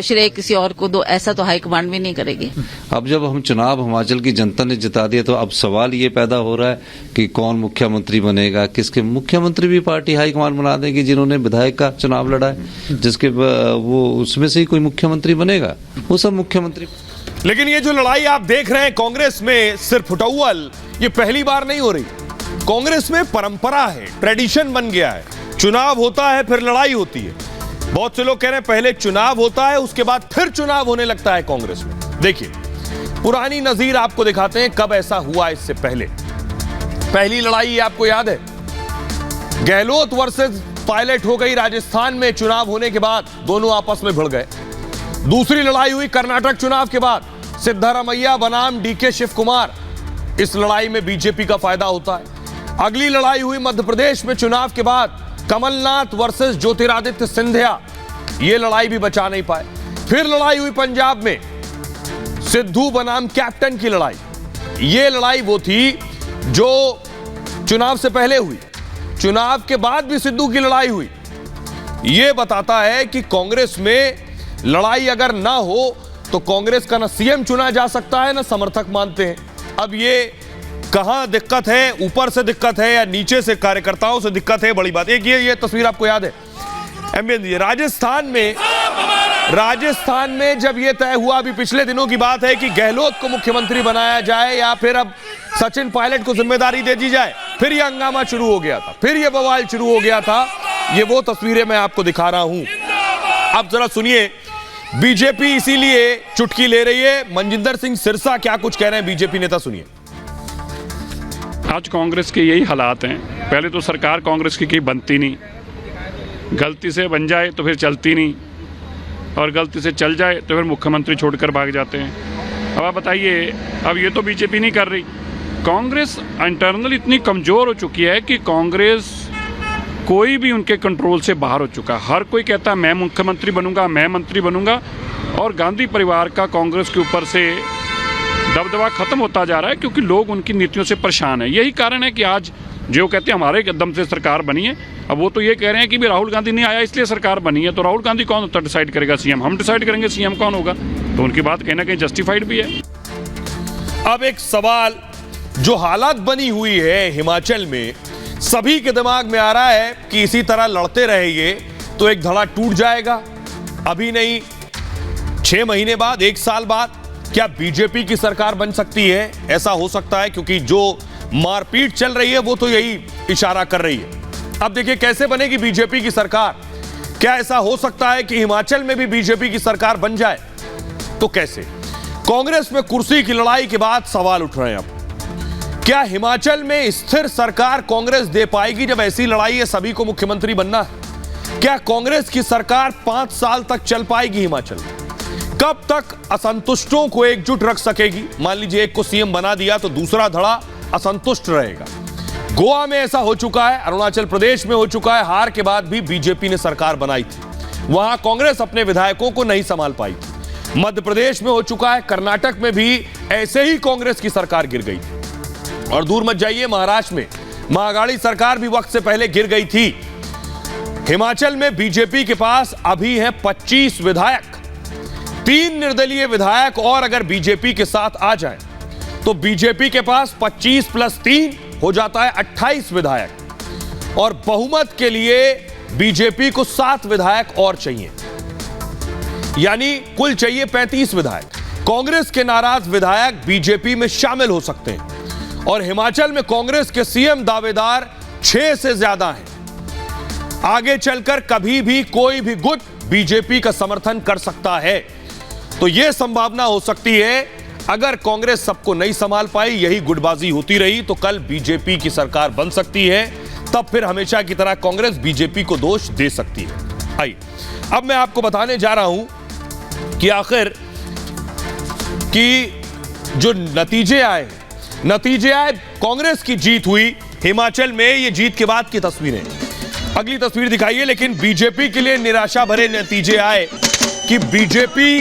श्रेय किसी और को दो। ऐसा तो हाईकमांड भी नहीं करेगी। अब जब हम चुनाव हिमाचल की जनता ने जिता दिया तो अब सवाल ये पैदा हो रहा है कि कौन मुख्यमंत्री बनेगा, किसके मुख्यमंत्री भी पार्टी हाईकमांड बना देगी जिन्होंने विधायक का चुनाव लड़ा है, जिसके वो उसमें से ही कोई मुख्यमंत्री बनेगा, वो सब मुख्यमंत्री। लेकिन ये जो लड़ाई आप देख रहे हैं कांग्रेस में सिर्फ फुटौल, ये पहली बार नहीं हो रही। कांग्रेस में परंपरा है, ट्रेडिशन बन गया है, चुनाव होता है फिर लड़ाई होती है। बहुत से लोग कह रहे हैं पहले चुनाव होता है उसके बाद फिर चुनाव होने लगता है कांग्रेस में। देखिए पुरानी नजीर आपको दिखाते हैं कब ऐसा हुआ। इससे पहले पहली लड़ाई आपको याद है, गहलोत वर्सेस पायलट हो गई राजस्थान में, चुनाव होने के बाद दोनों आपस में भिड़ गए। दूसरी लड़ाई हुई कर्नाटक चुनाव के बाद, सिद्धारमैया बनाम डीके शिव कुमार, इस लड़ाई में बीजेपी का फायदा होता है। अगली लड़ाई हुई मध्य प्रदेश में चुनाव के बाद, कमलनाथ वर्सेस ज्योतिरादित्य सिंधिया, यह लड़ाई भी बचा नहीं पाए। फिर लड़ाई हुई पंजाब में, सिद्धू बनाम कैप्टन की लड़ाई। यह लड़ाई वो थी जो चुनाव से पहले हुई, चुनाव के बाद भी सिद्धू की लड़ाई हुई। यह बताता है कि कांग्रेस में लड़ाई अगर ना हो तो कांग्रेस का ना सीएम चुना जा सकता है ना समर्थक मानते हैं। अब ये कहां दिक्कत है, ऊपर से दिक्कत है या नीचे से कार्यकर्ताओं से दिक्कत है, बड़ी बात। एक ये तस्वीर आपको याद है राजस्थान में जब यह तय हुआ, अभी पिछले दिनों की बात है कि गहलोत को मुख्यमंत्री बनाया जाए या फिर अब सचिन पायलट को जिम्मेदारी दे दी जाए, फिर यह हंगामा शुरू हो गया था, फिर यह बवाल शुरू हो गया था। ये वो तस्वीरें मैं आपको दिखा रहा हूं। अब जरा सुनिए, बीजेपी इसीलिए चुटकी ले रही है। मनजिंदर सिंह सिरसा क्या कुछ कह रहे हैं बीजेपी नेता, सुनिए। आज कांग्रेस के यही हालात हैं। पहले तो सरकार कांग्रेस की बनती नहीं, गलती से बन जाए तो फिर चलती नहीं, और गलती से चल जाए तो फिर मुख्यमंत्री छोड़कर भाग जाते हैं। अब आप बताइए, अब ये तो बीजेपी नहीं कर रही, कांग्रेस इंटरनल इतनी कमज़ोर हो चुकी है कि कांग्रेस कोई भी उनके कंट्रोल से बाहर हो चुका। हर कोई कहता है मैं मुख्यमंत्री बनूंगा, मैं मंत्री बनूंगा, और गांधी परिवार का कांग्रेस के ऊपर से दबदबा खत्म होता जा रहा है क्योंकि लोग उनकी नीतियों से परेशान हैं। यही कारण है कि आज जो कहते हैं हमारे कदम से सरकार बनी है, अब वो तो ये कह रहे हैं कि भी राहुल गांधी नहीं आया इसलिए सरकार बनी है। तो राहुल गांधी कौन होता डिसाइड करेगा सीएम? हम डिसाइड करेंगे सीएम कौन होगा। तो उनकी बात कहीं ना कहीं जस्टिफाइड भी है। अब एक सवाल, जो हालात बनी हुई है हिमाचल में, सभी के दिमाग में आ रहा है कि इसी तरह लड़ते रहेंगे तो एक धड़ा टूट जाएगा। अभी नहीं, 6 महीने बाद, 1 साल बाद क्या बीजेपी की सरकार बन सकती है? ऐसा हो सकता है क्योंकि जो मारपीट चल रही है वो तो यही इशारा कर रही है। अब देखिए कैसे बनेगी बीजेपी की सरकार। क्या ऐसा हो सकता है कि हिमाचल में भी बीजेपी की सरकार बन जाए? तो कैसे? कांग्रेस में कुर्सी की लड़ाई के बाद सवाल उठ रहे हैं। अब क्या हिमाचल में स्थिर सरकार कांग्रेस दे पाएगी जब ऐसी लड़ाई है, सभी को मुख्यमंत्री बनना है? क्या कांग्रेस की सरकार 5 साल तक चल पाएगी हिमाचल में? कब तक असंतुष्टों को एकजुट रख सकेगी? मान लीजिए एक को सीएम बना दिया तो दूसरा धड़ा असंतुष्ट रहेगा। गोवा में ऐसा हो चुका है, अरुणाचल प्रदेश में हो चुका है, हार के बाद भी बीजेपी ने सरकार बनाई थी, वहां कांग्रेस अपने विधायकों को नहीं संभाल पाई थी। मध्य प्रदेश में हो चुका है, कर्नाटक में भी ऐसे ही कांग्रेस की सरकार गिर गई थी। और दूर मत जाइए, महाराष्ट्र में महाअघाड़ी सरकार भी वक्त से पहले गिर गई थी। हिमाचल में बीजेपी के पास अभी है 25 विधायक, 3 निर्दलीय विधायक, और अगर बीजेपी के साथ आ जाए तो बीजेपी के पास 25 + 3 हो जाता है 28 विधायक, और बहुमत के लिए बीजेपी को 7 विधायक और चाहिए, यानी कुल चाहिए 35 विधायक। कांग्रेस के नाराज विधायक बीजेपी में शामिल हो सकते हैं, और हिमाचल में कांग्रेस के सीएम दावेदार 6 से ज्यादा हैं। आगे चलकर कभी भी कोई भी गुट बीजेपी का समर्थन कर सकता है। तो यह संभावना हो सकती है अगर कांग्रेस सबको नहीं संभाल पाई, यही गुटबाजी होती रही, तो कल बीजेपी की सरकार बन सकती है। तब फिर हमेशा की तरह कांग्रेस बीजेपी को दोष दे सकती है। आइए अब मैं आपको बताने जा रहा हूं कि आखिर कि जो नतीजे आए कांग्रेस की जीत हुई हिमाचल में। ये जीत के बाद की तस्वीरें, अगली तस्वीर दिखाइए। लेकिन बीजेपी के लिए निराशा भरे नतीजे आए कि बीजेपी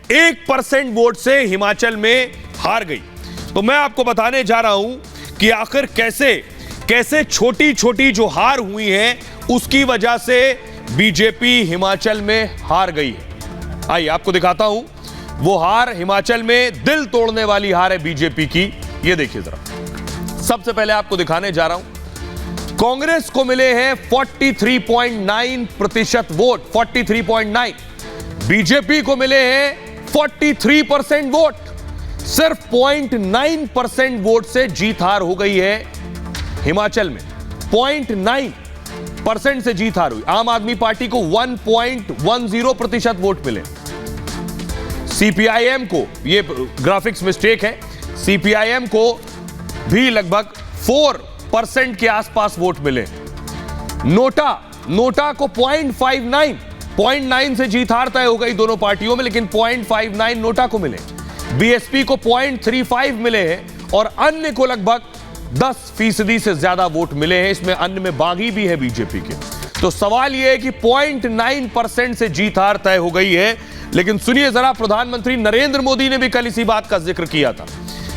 1% वोट से हिमाचल में हार गई। तो मैं आपको बताने जा रहा हूं कि आखिर कैसे छोटी छोटी जो हार हुई है उसकी वजह से बीजेपी हिमाचल में हार गई है। आइए आपको दिखाता हूं वो हार। हिमाचल में दिल तोड़ने वाली हार है बीजेपी की। ये देखिए जरा, सबसे पहले आपको दिखाने जा रहा हूं, कांग्रेस को मिले हैं 43.9% वोट, 43.9। बीजेपी को मिले हैं 43% वोट। सिर्फ 0.9% वोट से जीत हार हो गई है हिमाचल में। 0.9% से जीत हार हुई। आम आदमी पार्टी को 1.10% वोट मिले। सीपीआईएम को, ये ग्राफिक्स मिस्टेक है, सीपीआईएम को भी लगभग 4% के आसपास वोट मिले। नोटा को 0.59 से जीत हार तय हो गई दोनों पार्टियों में, लेकिन 0.59 नोटा को मिले। बीएसपी को 0.35 मिले हैं और अन्य को लगभग 10% से ज्यादा वोट मिले हैं। इसमें अन्य में बागी भी है बीजेपी के। तो सवाल यह है कि 0.9% से जीत हार तय हो गई है। लेकिन सुनिए जरा, प्रधानमंत्री नरेंद्र मोदी ने भी कल इसी बात का जिक्र किया था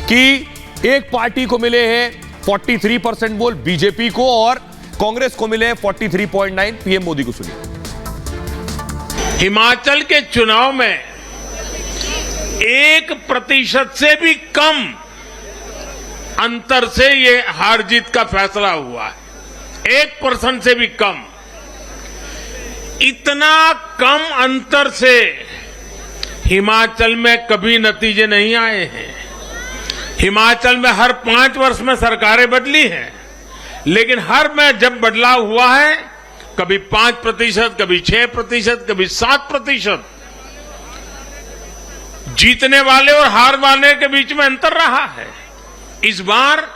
कि एक पार्टी को मिले हैं 43% वोट बीजेपी को, और कांग्रेस को मिले हैं 43.9। पीएम मोदी को सुनिए। हिमाचल के चुनाव में 1% से भी कम अंतर से ये हार जीत का फैसला हुआ है। 1% से भी कम। इतना कम अंतर से हिमाचल में कभी नतीजे नहीं आए हैं। हिमाचल में हर 5 वर्ष में सरकारें बदली हैं, लेकिन हर में जब बदलाव हुआ है, कभी 5%, कभी 6%, कभी 7%। जीतने वाले और हार वाले के बीच में अंतर रहा है। इस बार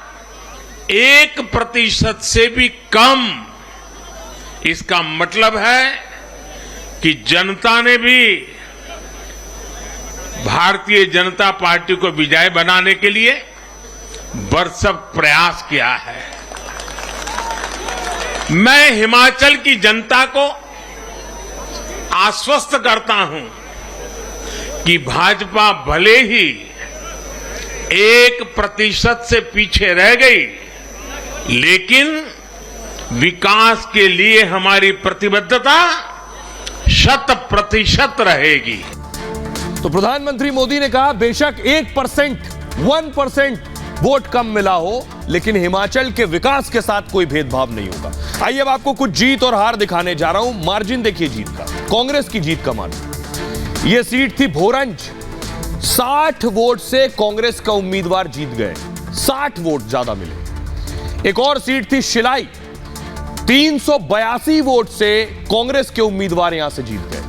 1% से भी कम। इसका मतलब है कि जनता ने भी भारतीय जनता पार्टी को विजय बनाने के लिए भरसक प्रयास किया है। मैं हिमाचल की जनता को आश्वस्त करता हूं कि भाजपा भले ही 1% से पीछे रह गई, लेकिन विकास के लिए हमारी प्रतिबद्धता 100% रहेगी। तो प्रधानमंत्री मोदी ने कहा बेशक 1% वोट कम मिला हो, लेकिन हिमाचल के विकास के साथ कोई भेदभाव नहीं होगा। आइए अब आपको कुछ जीत और हार दिखाने जा रहा हूं। मार्जिन देखिए जीत का, कांग्रेस की जीत का मार्जिन। यह सीट थी भोरंज, 60 वोट से कांग्रेस का उम्मीदवार जीत गए, 60 वोट ज्यादा मिले। एक और सीट थी शिलाई, 382 वोट से कांग्रेस के उम्मीदवार यहां से जीत गए।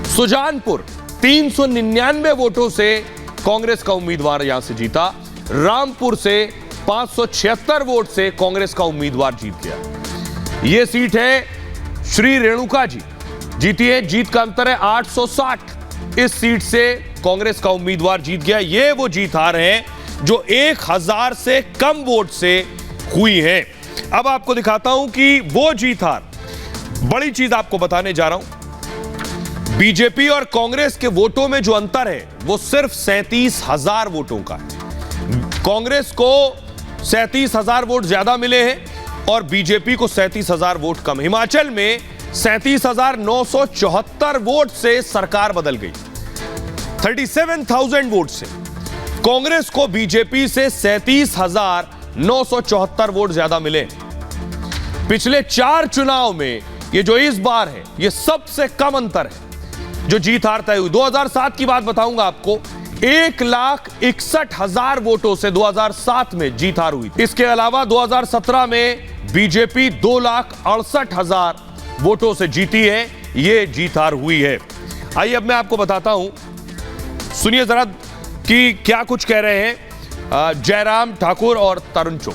सुजानपुर 399 वोटों से कांग्रेस का उम्मीदवार यहां से जीता। रामपुर से 576 वोट से कांग्रेस का उम्मीदवार जीत गया। यह सीट है श्री रेणुका जी जीती है, जीत का अंतर है 860। इस सीट से कांग्रेस का उम्मीदवार जीत गया। ये वो जीत हार है जो 1000 से कम वोट से हुई है। अब आपको दिखाता हूं कि वो जीत हार, बड़ी चीज आपको बताने जा रहा हूं। बीजेपी और कांग्रेस के वोटों में जो अंतर है वो सिर्फ 37,000 वोटों का है। कांग्रेस को 37,000 वोट ज्यादा मिले हैं और बीजेपी को 37,000 वोट कम। हिमाचल में 37,974 वोट से सरकार बदल गई, 37,000 वोट से। कांग्रेस को बीजेपी से 37,974 वोट ज्यादा मिले। पिछले 4 चुनाव में ये जो इस बार है, ये सबसे कम अंतर है जो जीत हार तय हुई। 2007 की बात बताऊंगा आपको, 1,61,000 वोटों से 2007 में जीत हार हुई। इसके अलावा 2017 में बीजेपी 2,68,000 वोटों से जीती है, यह जीत हार हुई है। आइए अब मैं आपको बताता हूं सुनिए जरा कि क्या कुछ कह रहे हैं जयराम ठाकुर और तरुण चुग।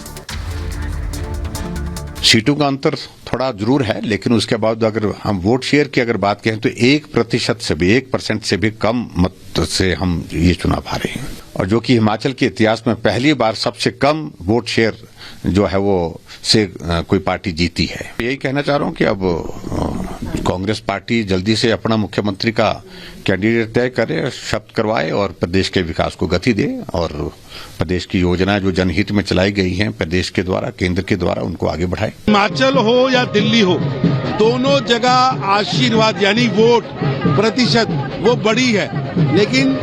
सीटों का अंतर थोड़ा जरूर है, लेकिन उसके बाद अगर हम वोट शेयर की अगर बात करें तो 1% से भी 1% से भी कम मत से हम ये चुनाव हारे हैं, और जो कि हिमाचल के इतिहास में पहली बार सबसे कम वोट शेयर जो है वो से कोई पार्टी जीती है। यही कहना चाह रहा हूं कि अब कांग्रेस पार्टी जल्दी से अपना मुख्यमंत्री का कैंडिडेट तय करे, शपथ करवाए और प्रदेश के विकास को गति दे, और प्रदेश की योजनाएं जो जनहित में चलाई गई हैं प्रदेश के द्वारा, केंद्र के द्वारा, उनको आगे बढ़ाए। हिमाचल हो या दिल्ली हो, दोनों जगह आशीर्वाद यानी वोट प्रतिशत वो बड़ी है, लेकिन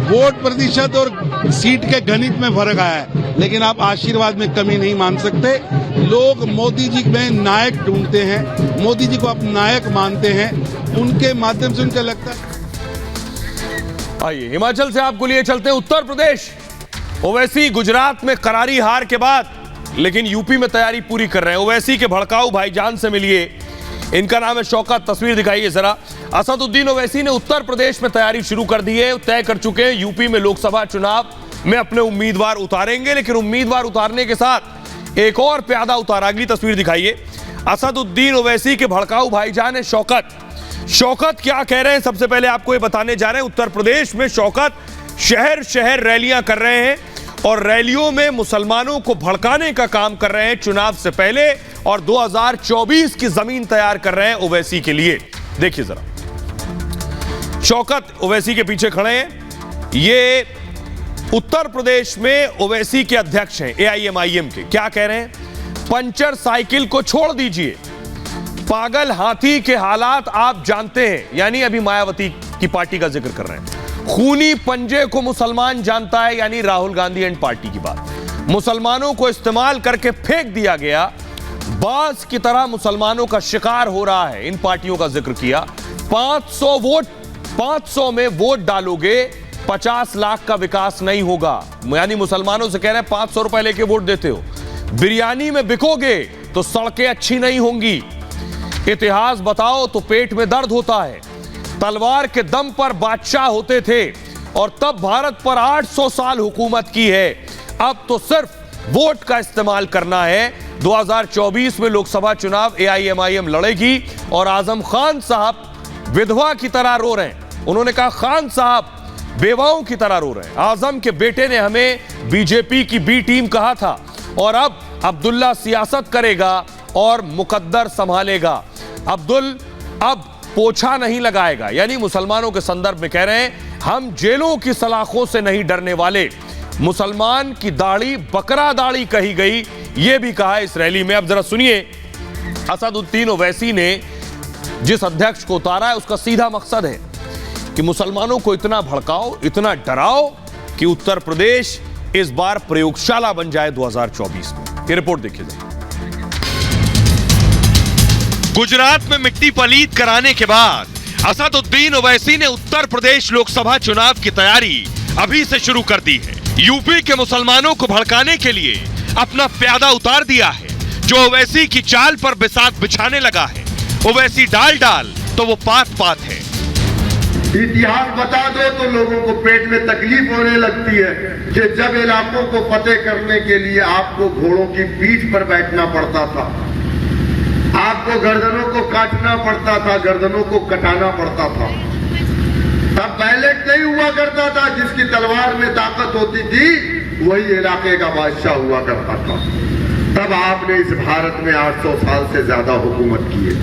वोट प्रतिशत और सीट के गणित में फर्क आया है, लेकिन आप आशीर्वाद में कमी नहीं मान सकते। लोग मोदी जी में नायक ढूंढते हैं, मोदी जी को आप नायक मानते हैं, उनके माध्यम से उनको लगता है। आइए हिमाचल से आपको लिए चलते हैं उत्तर प्रदेश। ओवैसी गुजरात में करारी हार के बाद लेकिन यूपी में तैयारी पूरी कर रहे हैं। ओवैसी के भड़काऊ भाईजान से मिलिए, इनका नाम है शौकत। तस्वीर दिखाइए जरा। असदुद्दीन ओवैसी ने उत्तर प्रदेश में तैयारी शुरू कर दी है, तय कर चुके हैं यूपी में लोकसभा चुनाव में अपने उम्मीदवार उतारेंगे, लेकिन उम्मीदवार उतारने के साथ एक और प्यादा उतारा। अगली तस्वीर दिखाइए। असदुद्दीन ओवैसी के भड़काऊ भाईजान है शौकत। शौकत क्या कह रहे हैं सबसे पहले आपको ये बताने जा रहे हैं। उत्तर प्रदेश में शौकत शहर शहर रैलियां कर रहे हैं और रैलियों में मुसलमानों को भड़काने का काम कर रहे हैं चुनाव से पहले, और 2024 की जमीन तैयार कर रहे हैं ओवैसी के लिए। देखिए जरा, शौकत ओवैसी के पीछे खड़े हैं। ये उत्तर प्रदेश में ओवैसी के अध्यक्ष हैं AIMIM के। क्या कह रहे हैं? पंचर साइकिल को छोड़ दीजिए, पागल हाथी के हालात आप जानते हैं, यानी अभी मायावती की पार्टी का जिक्र कर रहे हैं। खूनी पंजे को मुसलमान जानता है, यानी राहुल गांधी एंड पार्टी की बात। मुसलमानों को इस्तेमाल करके फेंक दिया गया, बास की तरह मुसलमानों का शिकार हो रहा है, इन पार्टियों का जिक्र किया। 500 में वोट डालोगे 50 लाख का विकास नहीं होगा, यानी मुसलमानों से कह रहे हैं 500 रुपए लेके वोट देते हो। बिरयानी में बिकोगे तो सड़कें अच्छी नहीं होंगी। इतिहास बताओ तो पेट में दर्द होता है। तलवार के दम पर बादशाह होते थे और तब भारत पर 800 साल हुकूमत की है। अब तो सिर्फ वोट का इस्तेमाल करना है। 2024 में लोकसभा चुनाव AIMIM लड़ेगी और आजम खान साहब विधवा की तरह रो रहे हैं। उन्होंने कहा खान साहब बेवाओं की तरह रो रहे हैं। आजम के बेटे ने हमें बीजेपी की बी टीम कहा था और अब अब्दुल्ला सियासत करेगा और मुकद्दर संभालेगा। अब्दुल अब पोछा नहीं लगाएगा, यानी मुसलमानों के संदर्भ में कह रहे हैं हम जेलों की सलाखों से नहीं डरने वाले। मुसलमान की दाढ़ी बकरा दाढ़ी कही गई, यह भी कहा इस रैली में। अब जरा सुनिए, असदुद्दीन ओवैसी ने जिस अध्यक्ष को उतारा है उसका सीधा मकसद है कि मुसलमानों को इतना भड़काओ, इतना डराओ कि उत्तर प्रदेश इस बार प्रयोगशाला बन जाए 2024 में। ये रिपोर्ट देखिए। गुजरात में मिट्टी पलीत कराने के बाद असदुद्दीन ओवैसी ने उत्तर प्रदेश लोकसभा चुनाव की तैयारी अभी से शुरू कर दी है। यूपी के मुसलमानों को भड़काने के लिए अपना प्यादा उतार दिया है, जो ओवैसी की चाल पर बिसात बिछाने लगा है। ओवैसी डाल डाल तो वो पात पात है। इतिहास बता दो तो लोगों को पेट में तकलीफ होने लगती है कि जब इलाकों को फतेह करने के लिए आपको घोड़ों की पीठ पर बैठना पड़ता था, आपको गर्दनों को काटना पड़ता था, गर्दनों को कटाना पड़ता था। तब बैलेट नहीं हुआ करता था, जिसकी तलवार में ताकत होती थी वही इलाके का बादशाह हुआ करता था। तब आपने इस भारत में 800 साल से ज्यादा हुकूमत की है।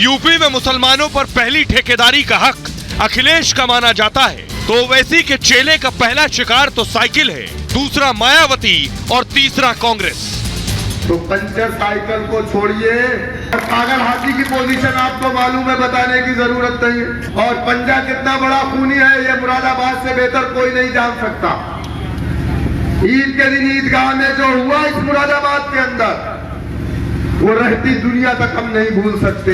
यूपी में मुसलमानों पर पहली ठेकेदारी का हक अखिलेश का माना जाता है, तो ओवैसी के चेले का पहला शिकार तो साइकिल है, दूसरा मायावती और तीसरा कांग्रेस। तो पंचर साइकिल को छोड़िए, पागल हाथी की पोजीशन आपको मालूम है, बताने की जरूरत नहीं है। और पंजा कितना बड़ा खूनी है ये मुरादाबाद से बेहतर कोई नहीं जान सकता। ईद के दिन ईदगाह में जो हुआ इस मुरादाबाद के अंदर, वो रहती दुनिया तक हम नहीं भूल सकते।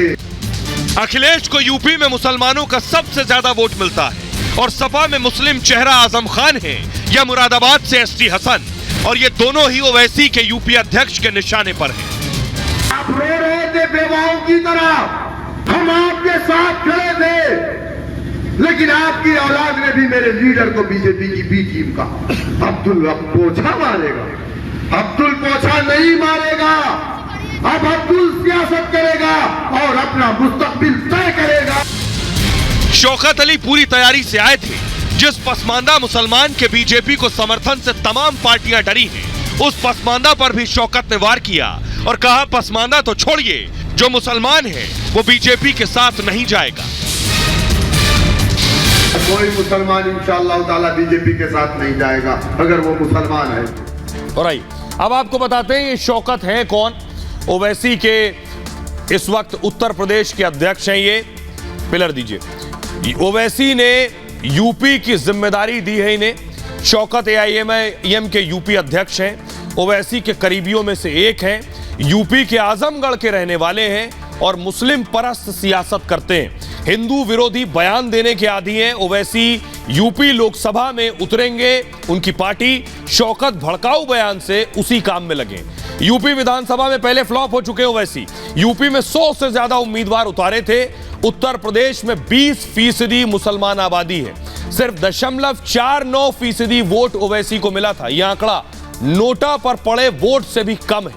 अखिलेश को यूपी में मुसलमानों का सबसे ज्यादा वोट मिलता है और सपा में मुस्लिम चेहरा आजम खान है या मुरादाबाद से ST हसन, और ये दोनों ही ओवैसी के यूपी अध्यक्ष के निशाने पर हैं। आप रो रहे थे बेवाओं की तरह, हम आपके साथ खड़े थे। लेकिन आपकी औलाद ने भी मेरे लीडर को बीजेपी की बी टीम का अब्दुल अब पोछा मारेगा। अब्दुल पोछा नहीं मारेगा, अब अब्दुल सियासत करेगा और अपना मुस्तकबिल तय करेगा। शौकत अली पूरी तैयारी से आए थे। जिस पसमानदा मुसलमान के बीजेपी को समर्थन से तमाम पार्टियां डरी हैं, उस पसमानदा पर भी शौकत ने वार किया और कहा पसमानदा तो छोड़िए, जो मुसलमान है वो बीजेपी के साथ नहीं जाएगा। कोई मुसलमान इंशाअल्लाह ताला बीजेपी के साथ नहीं जाएगा अगर वो मुसलमान है। और आइए अब आपको बताते हैं ये शौकत हैं कौन। ओवैसी के इस वक्त उत्तर प्रदेश के अध्यक्ष हैं। ये पिलर दीजिए। ओवैसी ने यूपी की जिम्मेदारी दी है इन्हें। शौकत AIMIM के यूपी अध्यक्ष हैं। ओवैसी के करीबियों में से एक हैं। यूपी के आजमगढ़ के रहने वाले हैं और मुस्लिम परस्त सियासत करते हैं। हिंदू विरोधी बयान देने के आदी हैं। ओवैसी यूपी लोकसभा में उतरेंगे। उनकी पार्टी शौकत भड़काऊ बयान से उसी काम में लगे। यूपी विधानसभा में पहले फ्लॉप हो चुके ओवैसी। यूपी में 100 से ज्यादा उम्मीदवार उतारे थे। उत्तर प्रदेश में 20% मुसलमान आबादी है। सिर्फ 0.49% वोट ओवैसी को मिला था। यह आंकड़ा नोटा पर पड़े वोट से भी कम है।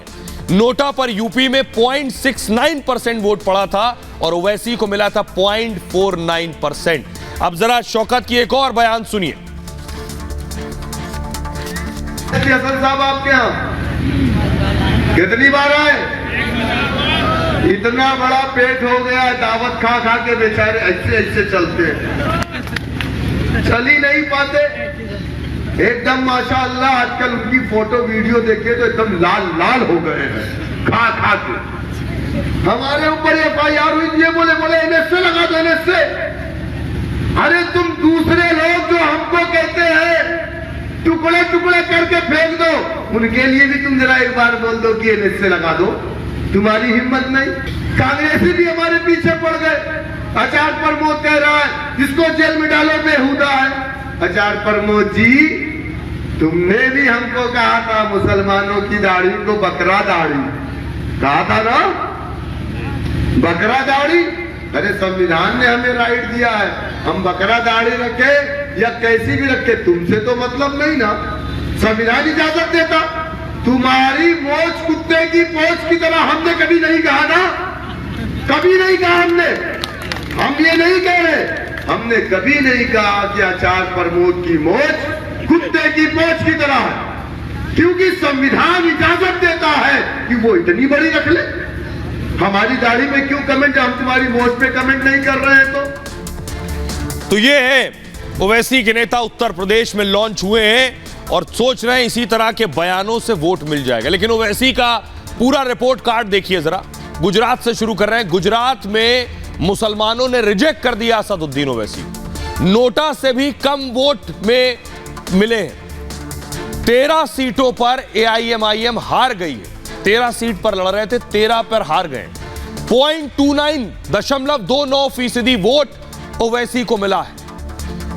नोटा पर यूपी में 0.69% वोट पड़ा था और ओवैसी को मिला था 0.49%। अब जरा शौकत की एक और बयान सुनिए। हसन साहब आपके यहाँ कितनी बार आए? इतना बड़ा पेट हो गया, दावत खा खा के बेचारे ऐसे ऐसे चलते हैं, चल ही नहीं पाते एकदम। माशाअल्लाह आजकल उनकी फोटो वीडियो देखे तो एकदम लाल लाल हो गए हैं खा खा के। हमारे ऊपर FIR हुई, ये बोले NSA लगा दो NSA। अरे तुम दूसरे लोग जो हमको कहते हैं टुकड़े टुकड़े करके फेंक दो, उनके लिए भी तुम जरा एक बार बोल दो कि NSA लगा दो। तुम्हारी हिम्मत नहीं। कांग्रेसी भी हमारे पीछे पड़ गए। आचार्य प्रमोद कह रहा है जिसको जेल में डालो बेहुदा है। आचार्य प्रमोद जी, तुमने भी हमको कहा था मुसलमानों की दाढ़ी को बकरा दाढ़ी कहा था ना, बकरा दाढ़ी। अरे संविधान ने हमें राइट दिया है, हम बकरा दाढ़ी रखे या कैसी भी रखे, तुमसे तो मतलब नहीं ना। संविधान इजाजत देता। तुम्हारी मोच कुत्ते की पोंछ की तरह हमने कभी नहीं कहा ना, कभी नहीं कहा हमने। हम ये नहीं कह रहे, हमने कभी नहीं कहा कि आचार्य प्रमोद की मोच कुत्ते की पोंछ की तरह है, क्योंकि संविधान इजाजत देता है कि वो इतनी बड़ी रख ले। हमारी दाढ़ी में क्यों कमेंट, हम तुम्हारी मोच पे कमेंट नहीं कर रहे हैं। तो ये है ओवैसी के नेता उत्तर प्रदेश में लॉन्च हुए हैं और सोच रहे हैं इसी तरह के बयानों से वोट मिल जाएगा। लेकिन ओवैसी का पूरा रिपोर्ट कार्ड देखिए जरा। गुजरात से शुरू कर रहे हैं। गुजरात में मुसलमानों ने रिजेक्ट कर दिया असदुद्दीन ओवैसी। नोटा से भी कम वोट में मिले हैं। 13 सीटों पर AIMIM हार गई है। 13 सीट पर लड़ रहे थे, 13 पर हार गए। 0.29% वोट ओवैसी को मिला है।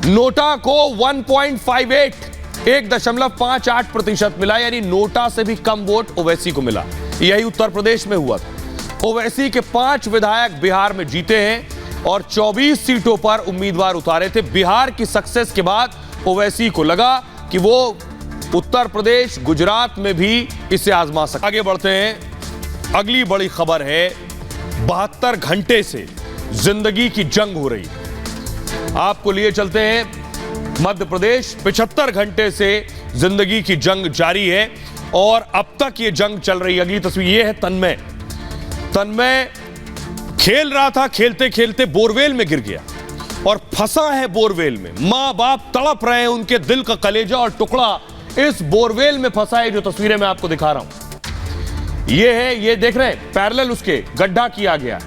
नोटा को 1.58% मिला, यानी नोटा से भी कम वोट ओवैसी को मिला। यही उत्तर प्रदेश में हुआ था। ओवैसी के 5 विधायक बिहार में जीते हैं और 24 सीटों पर उम्मीदवार उतारे थे। बिहार की सक्सेस के बाद ओवैसी को लगा कि वो उत्तर प्रदेश, गुजरात में भी इसे आजमा सकते। आगे बढ़ते हैं। अगली बड़ी खबर है, 72 घंटे से जिंदगी की जंग हो रही है। आपको लिए चलते हैं मध्य प्रदेश। 75 घंटे से जिंदगी की जंग जारी है और अब तक ये जंग चल रही है। अगली तस्वीर ये है तन्मय। तन्मय खेल रहा था, खेलते खेलते बोरवेल में गिर गया और फंसा है बोरवेल में। मां बाप तड़प रहे हैं, उनके दिल का कलेजा और टुकड़ा इस बोरवेल में फंसा है। जो तस्वीरें मैं आपको दिखा रहा हूं ये है, ये देख रहे हैं, पैरेलल उसके गड्ढा किया गया,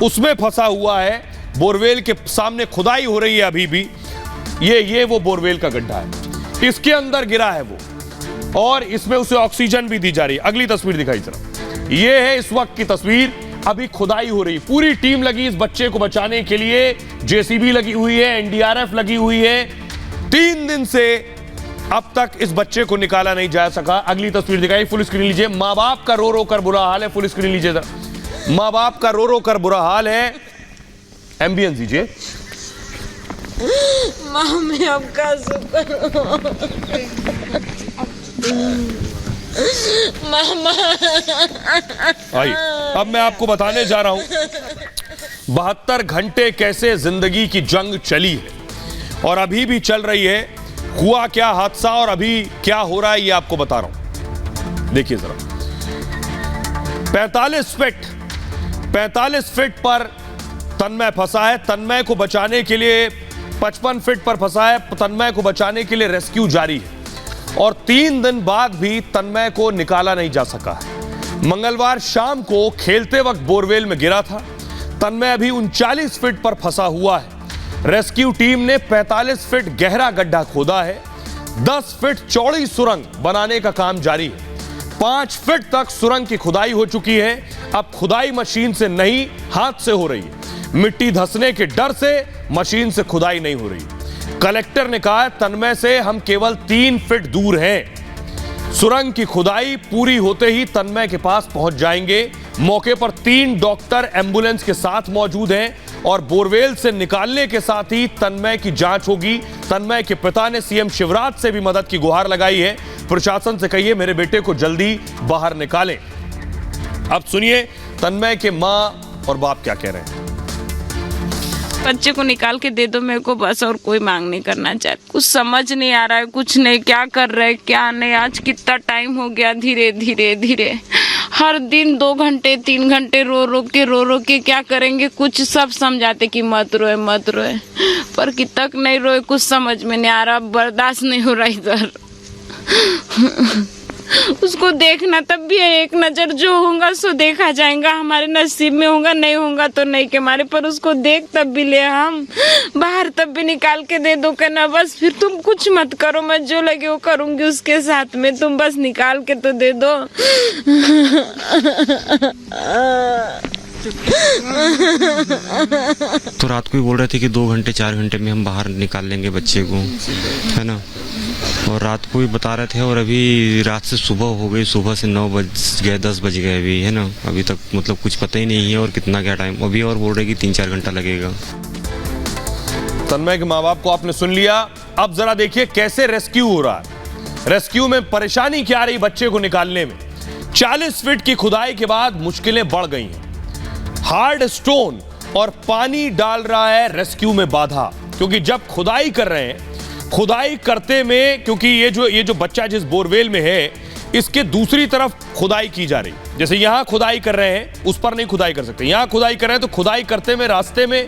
उसमें फंसा हुआ है। बोरवेल के सामने खुदाई हो रही है अभी भी। ये वो बोरवेल का गड्ढा है, इसके अंदर गिरा है वो और इसमें उसे ऑक्सीजन भी दी जा रही है। अगली तस्वीर दिखाई जरा। ये है इस वक्त की तस्वीर। अभी खुदाई हो रही, पूरी टीम लगी इस बच्चे को बचाने के लिए। JCB लगी हुई है, NDRF लगी हुई है। 3 दिन से अब तक इस बच्चे को निकाला नहीं जा सका। अगली तस्वीर दिखाई, फुल स्क्रीन लीजिए। माँ बाप का रो रो कर बुरा हाल है। फुल स्क्रीन लीजिए जरा। माँ बाप का रो रो कर बुरा हाल है। एम्बियंस दीजिए। माँ मैं अब का शुक्र मामा। आई अब मैं आपको बताने जा रहा हूं 72 घंटे कैसे जिंदगी की जंग चली है और अभी भी चल रही है। हुआ क्या हादसा और अभी क्या हो रहा है ये आपको बता रहा हूं। देखिए जरा 45 फीट पर तन्मय फंसा है। तन्मय को बचाने के लिए 55 फीट पर फंसा है। तन्मय को बचाने के लिए रेस्क्यू जारी है और 3 दिन बाद भी तन्मय को निकाला नहीं जा सका है। मंगलवार शाम को खेलते वक्त बोरवेल में गिरा था। तन्मय अभी 39 फीट पर फंसा हुआ है। रेस्क्यू टीम ने 45 फीट गहरा गड्ढा खोदा है। 10 फीट चौड़ी सुरंग बनाने का काम जारी है। 5 फीट तक सुरंग की खुदाई हो चुकी है। अब खुदाई मशीन से नहीं हाथ से हो रही है। मिट्टी धंसने के डर से मशीन से खुदाई नहीं हो रही। कलेक्टर ने कहा तन्मय से हम केवल 3 फीट दूर हैं। सुरंग की खुदाई पूरी होते ही तन्मय के पास पहुंच जाएंगे। मौके पर 3 डॉक्टर एम्बुलेंस के साथ मौजूद हैं और बोरवेल से निकालने के साथ ही तन्मय की जांच होगी। तन्मय के पिता ने सीएम शिवराज से भी मदद की गुहार लगाई है। प्रशासन से कहिए मेरे बेटे को जल्दी बाहर निकालें। अब सुनिए तन्मय के मां और बाप क्या कह रहे हैं। बच्चे को निकाल के दे दो मेरे को बस, और कोई मांग नहीं करना चाहती। कुछ समझ नहीं आ रहा है, कुछ नहीं, क्या कर रहे क्या नहीं। आज कितना टाइम हो गया, धीरे धीरे धीरे हर दिन 2 घंटे 3 घंटे रो रो के क्या करेंगे। कुछ सब समझाते कि मत रोए मत रोए, पर कि तक नहीं रोए। कुछ समझ में नहीं आ रहा, बर्दाश्त नहीं हो रहा इधर। उसको देखना तब भी है, एक नजर जो होगा सो देखा जाएगा। हमारे नसीब में होगा, नहीं होगा तो नहीं के मारे, पर उसको देख तब भी ले हम बाहर, तब भी निकाल के दे दो कहना बस। फिर तुम कुछ मत करो, मैं जो लगे वो करूंगी उसके साथ में, तुम बस निकाल के तो दे दो। तो रात को ही बोल रहे थे कि 2 घंटे 4 घंटे में हम बाहर निकाल लेंगे बच्चे को, है ना। और रात को ही बता रहे थे और अभी रात से सुबह हो गई, सुबह से 9 बज गए 10 बज गए अभी, है ना। अभी तक मतलब कुछ पता ही नहीं है और कितना क्या टाइम अभी, और बोल रहे कि 3-4 घंटा लगेगा। तन्मय के माँ बाप को आपने सुन लिया। अब जरा देखिए कैसे रेस्क्यू हो रहा है। रेस्क्यू में परेशानी क्या आ रही बच्चे को निकालने में। 40 फीट की खुदाई के बाद मुश्किलें बढ़ गई हैं। हार्ड स्टोन और पानी डाल रहा है रेस्क्यू में बाधा, क्योंकि जब खुदाई कर रहे हैं, खुदाई करते में क्योंकि ये जो बच्चा जिस बोरवेल में है इसके दूसरी तरफ खुदाई की जा रही, जैसे यहां खुदाई कर रहे हैं उस पर नहीं खुदाई कर सकते, यहां खुदाई कर रहे हैं तो खुदाई करते में रास्ते में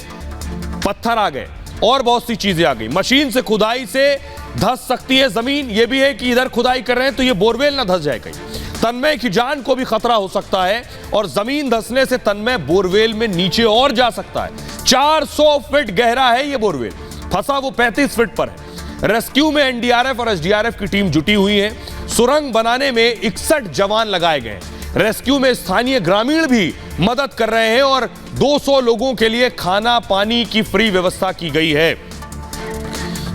पत्थर आ गए और बहुत सी चीजें आ गई। मशीन से खुदाई से धंस सकती है जमीन, ये भी है कि इधर खुदाई कर रहे हैं तो ये बोरवेल ना धंस जाए कहीं। तन्मय की जान को भी खतरा हो सकता है और जमीन धंसने से तन्मय बोरवेल में नीचे और जा सकता है। 400 फीट गहरा है ये बोरवेल, फंसा वो 35 फीट पर है। रेस्क्यू में एनडीआरएफ और एसडीआरएफ की टीम जुटी हुई है। सुरंग बनाने में 61 जवान लगाए गए। रेस्क्यू में स्थानीय ग्रामीण भी मदद कर रहे हैं और 200 लोगों के लिए खाना पानी की फ्री व्यवस्था की गई है।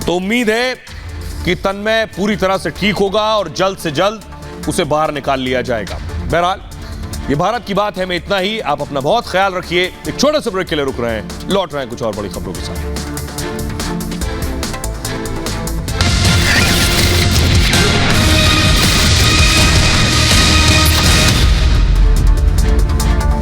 तो उम्मीद है कि तन्मय पूरी तरह से ठीक होगा और जल्द से जल्द उसे बाहर निकाल लिया जाएगा। बहरहाल ये भारत की बात है में इतना ही। आप अपना बहुत ख्याल रखिए। एक छोटे से ब्रेक के लिए रुक रहे हैं, लौट रहे हैं कुछ और बड़ी खबरों के साथ।